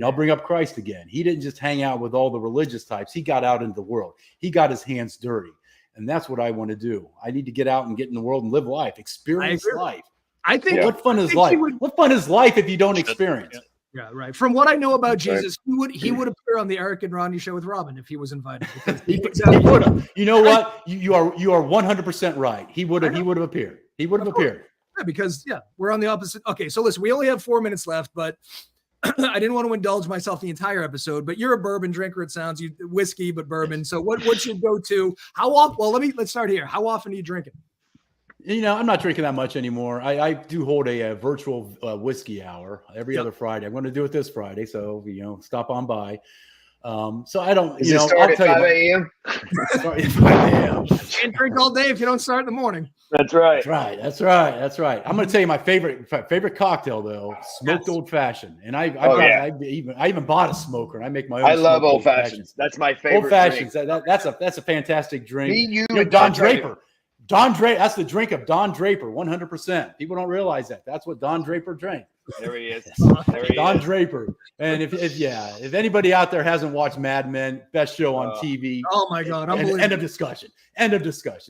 [SPEAKER 3] I'll bring up Christ again. He didn't just hang out with all the religious types. He got out into the world. He got his hands dirty. And that's what I want to do. I need to get out and get in the world and live life, experience life.
[SPEAKER 1] I think
[SPEAKER 3] what fun is life? What fun is life if you don't experience it?
[SPEAKER 1] Yeah, right. From what I know about Jesus, he would appear on the Eric and Rodney show with Robin if he was invited.
[SPEAKER 3] He would have. You know what? You are 100% right. He would have appeared. He would have appeared.
[SPEAKER 1] Yeah, because we're on the opposite. Okay, so listen, we only have 4 minutes left, but I didn't want to indulge myself the entire episode, but you're a bourbon drinker. It sounds you whiskey, but bourbon. So what's your go-to? How often? Well, let's start here. How often do you drink it?
[SPEAKER 3] I'm not drinking that much anymore. I do hold a virtual whiskey hour every other Friday. I'm going to do it this Friday. So, stop on by. So I don't,
[SPEAKER 5] Does it start at 5 a.m.?
[SPEAKER 3] Start at 5 a.m.
[SPEAKER 1] Can't drink all day if you don't start in the morning.
[SPEAKER 5] That's right.
[SPEAKER 3] That's right. I'm going to tell you my favorite cocktail though, smoked old fashioned. And I even bought a smoker and I make my own.
[SPEAKER 5] I love old fashions. That's my favorite.
[SPEAKER 3] Old fashions. That's a fantastic drink. Don Draper. Don Draper. That's the drink of Don Draper. 100%. People don't realize that. That's what Don Draper drank.
[SPEAKER 5] There he is.
[SPEAKER 3] Don Draper. And if anybody out there hasn't watched Mad Men, best show on TV.
[SPEAKER 1] Oh my God.
[SPEAKER 3] End of discussion.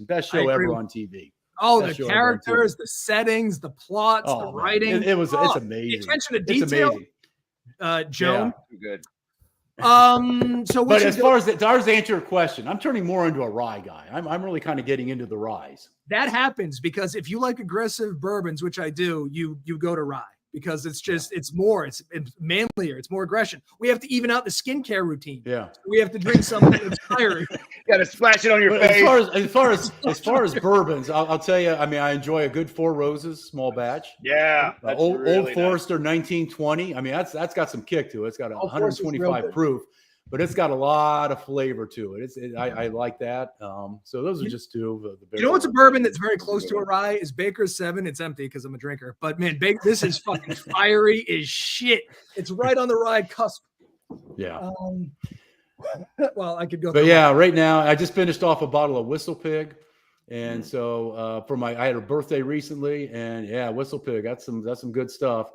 [SPEAKER 3] Best show ever on TV.
[SPEAKER 1] Oh, the characters, the settings, the plots, the writing.
[SPEAKER 3] It's amazing.
[SPEAKER 1] The attention to detail. Joan.
[SPEAKER 5] Yeah, good.
[SPEAKER 1] But
[SPEAKER 3] as far as to answer your question, I'm turning more into a rye guy. I'm really kind of getting into the ryes.
[SPEAKER 1] That happens because if you like aggressive bourbons, which I do, you go to rye because it's just it's manlier, it's more aggression. We have to even out the skincare routine.
[SPEAKER 3] Yeah,
[SPEAKER 1] so we have to drink something that's fiery.
[SPEAKER 5] Got to splash it on your face.
[SPEAKER 3] As far as bourbons, I'll tell you. I mean, I enjoy a good Four Roses small batch.
[SPEAKER 5] Yeah,
[SPEAKER 3] Old Forester 1920. I mean, that's got some kick to it. It's got 125 proof, but it's got a lot of flavor to it. I like that. So those are just two of the big.
[SPEAKER 1] You know what's a bourbon that's very close to a rye is Baker's 7. It's empty because I'm a drinker, but man, this is fucking fiery as shit. It's right on the rye cusp.
[SPEAKER 3] Yeah.
[SPEAKER 1] Well, I could go.
[SPEAKER 3] But right now I just finished off a bottle of Whistle Pig, and so I had a birthday recently, and Whistle Pig, that's some good stuff.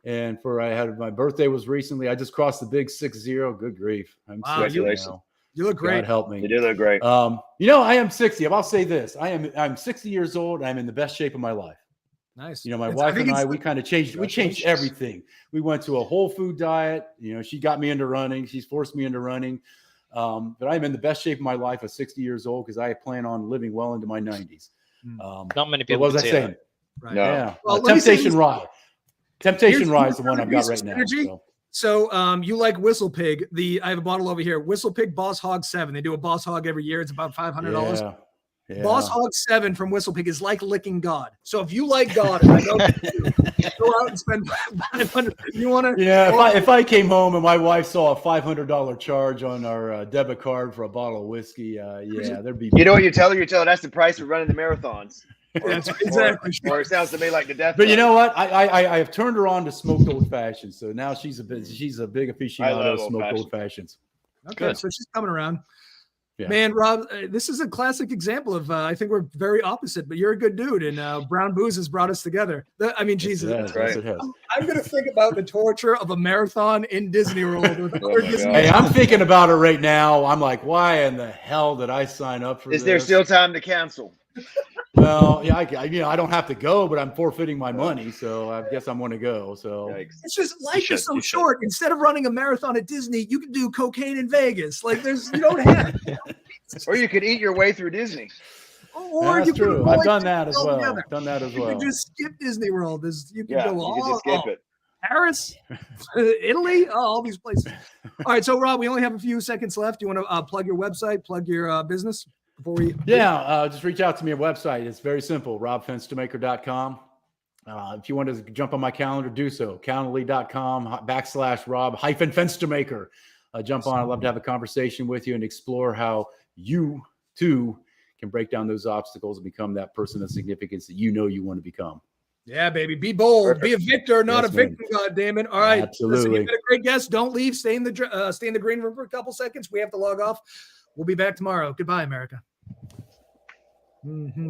[SPEAKER 3] And my birthday was recently. I just crossed the big 60. Good grief! You look great. God help me.
[SPEAKER 5] You do look great.
[SPEAKER 3] I am 60. I'll say this: I'm 60 years old. I'm in the best shape of my life.
[SPEAKER 1] Nice.
[SPEAKER 3] My wife and I, we kind of changed. We changed everything. We went to a whole food diet. She got me into running. She's forced me into running. But I'm in the best shape of my life at 60 years old because I plan on living well into my 90s.
[SPEAKER 4] Not many people.
[SPEAKER 3] What was I saying?
[SPEAKER 1] Right.
[SPEAKER 5] No.
[SPEAKER 3] Yeah.
[SPEAKER 1] Well,
[SPEAKER 3] Temptation Rye. Temptation Rye is the one I've got right now.
[SPEAKER 1] So you like Whistle Pig. I have a bottle over here. Whistle Pig Boss Hog 7. They do a Boss Hog every year. It's about $500.
[SPEAKER 3] Yeah.
[SPEAKER 1] Boss Hog 7 from Whistle Pig is like licking God. So if you like God, and I know go out and spend $500. You want to?
[SPEAKER 3] Yeah. If I came home and my wife saw a $500 charge on our debit card for a bottle of whiskey, there'd be.
[SPEAKER 5] You know what you tell her? You tell her that's the price of running the marathons.
[SPEAKER 1] That's exactly.
[SPEAKER 5] Or it sounds to me like the death.
[SPEAKER 3] But you know what? I have turned her on to smoked old fashions. So now she's a big aficionado of smoked old fashions.
[SPEAKER 1] Okay, good. So she's coming around.
[SPEAKER 3] Yeah.
[SPEAKER 1] Man, Rob, this is a classic example of I think we're very opposite, but you're a good dude, and Brown Booze has brought us together. Jesus,
[SPEAKER 3] that's right.
[SPEAKER 1] I'm going to think about the torture of a marathon in Disney World.
[SPEAKER 3] Hey, I'm thinking about it right now. I'm like, why in the hell did I sign up for this?
[SPEAKER 5] Is there still time to cancel?
[SPEAKER 3] Well, I don't have to go, but I'm forfeiting my money, so I guess I'm going to go. So
[SPEAKER 1] it's just life is so short. Instead of running a marathon at Disney, you can do cocaine in Vegas. Like you don't have.
[SPEAKER 5] Or you could eat your way through Disney.
[SPEAKER 1] Or
[SPEAKER 3] That's
[SPEAKER 1] you could
[SPEAKER 3] true.
[SPEAKER 1] avoid
[SPEAKER 3] I've done that as well.
[SPEAKER 1] altogether.
[SPEAKER 3] Done that as
[SPEAKER 1] You
[SPEAKER 3] well.
[SPEAKER 1] could just skip Disney World. You could
[SPEAKER 5] Yeah,
[SPEAKER 1] go
[SPEAKER 5] you could just skip it.
[SPEAKER 1] Paris, Italy, all these places. All right, so Rob, we only have a few seconds left. You want to plug your website, plug your business before we?
[SPEAKER 3] Yeah, just reach out to me at website. It's very simple, robfenstermaker.com. If you want to jump on my calendar, do so. Calendly.com/Rob-Fenstermaker. Jump on. I'd love to have a conversation with you and explore how you too can break down those obstacles and become that person of significance that you know you want to become.
[SPEAKER 1] Yeah, baby. Be bold.
[SPEAKER 5] Perfect.
[SPEAKER 1] Be a victor, not
[SPEAKER 3] Yes,
[SPEAKER 1] a victim. God damn it. All right.
[SPEAKER 3] Absolutely.
[SPEAKER 1] Listen, you've been a great guest. Don't leave. Stay in the green room for a couple seconds. We have to log off. We'll be back tomorrow. Goodbye, America. Mm-hmm.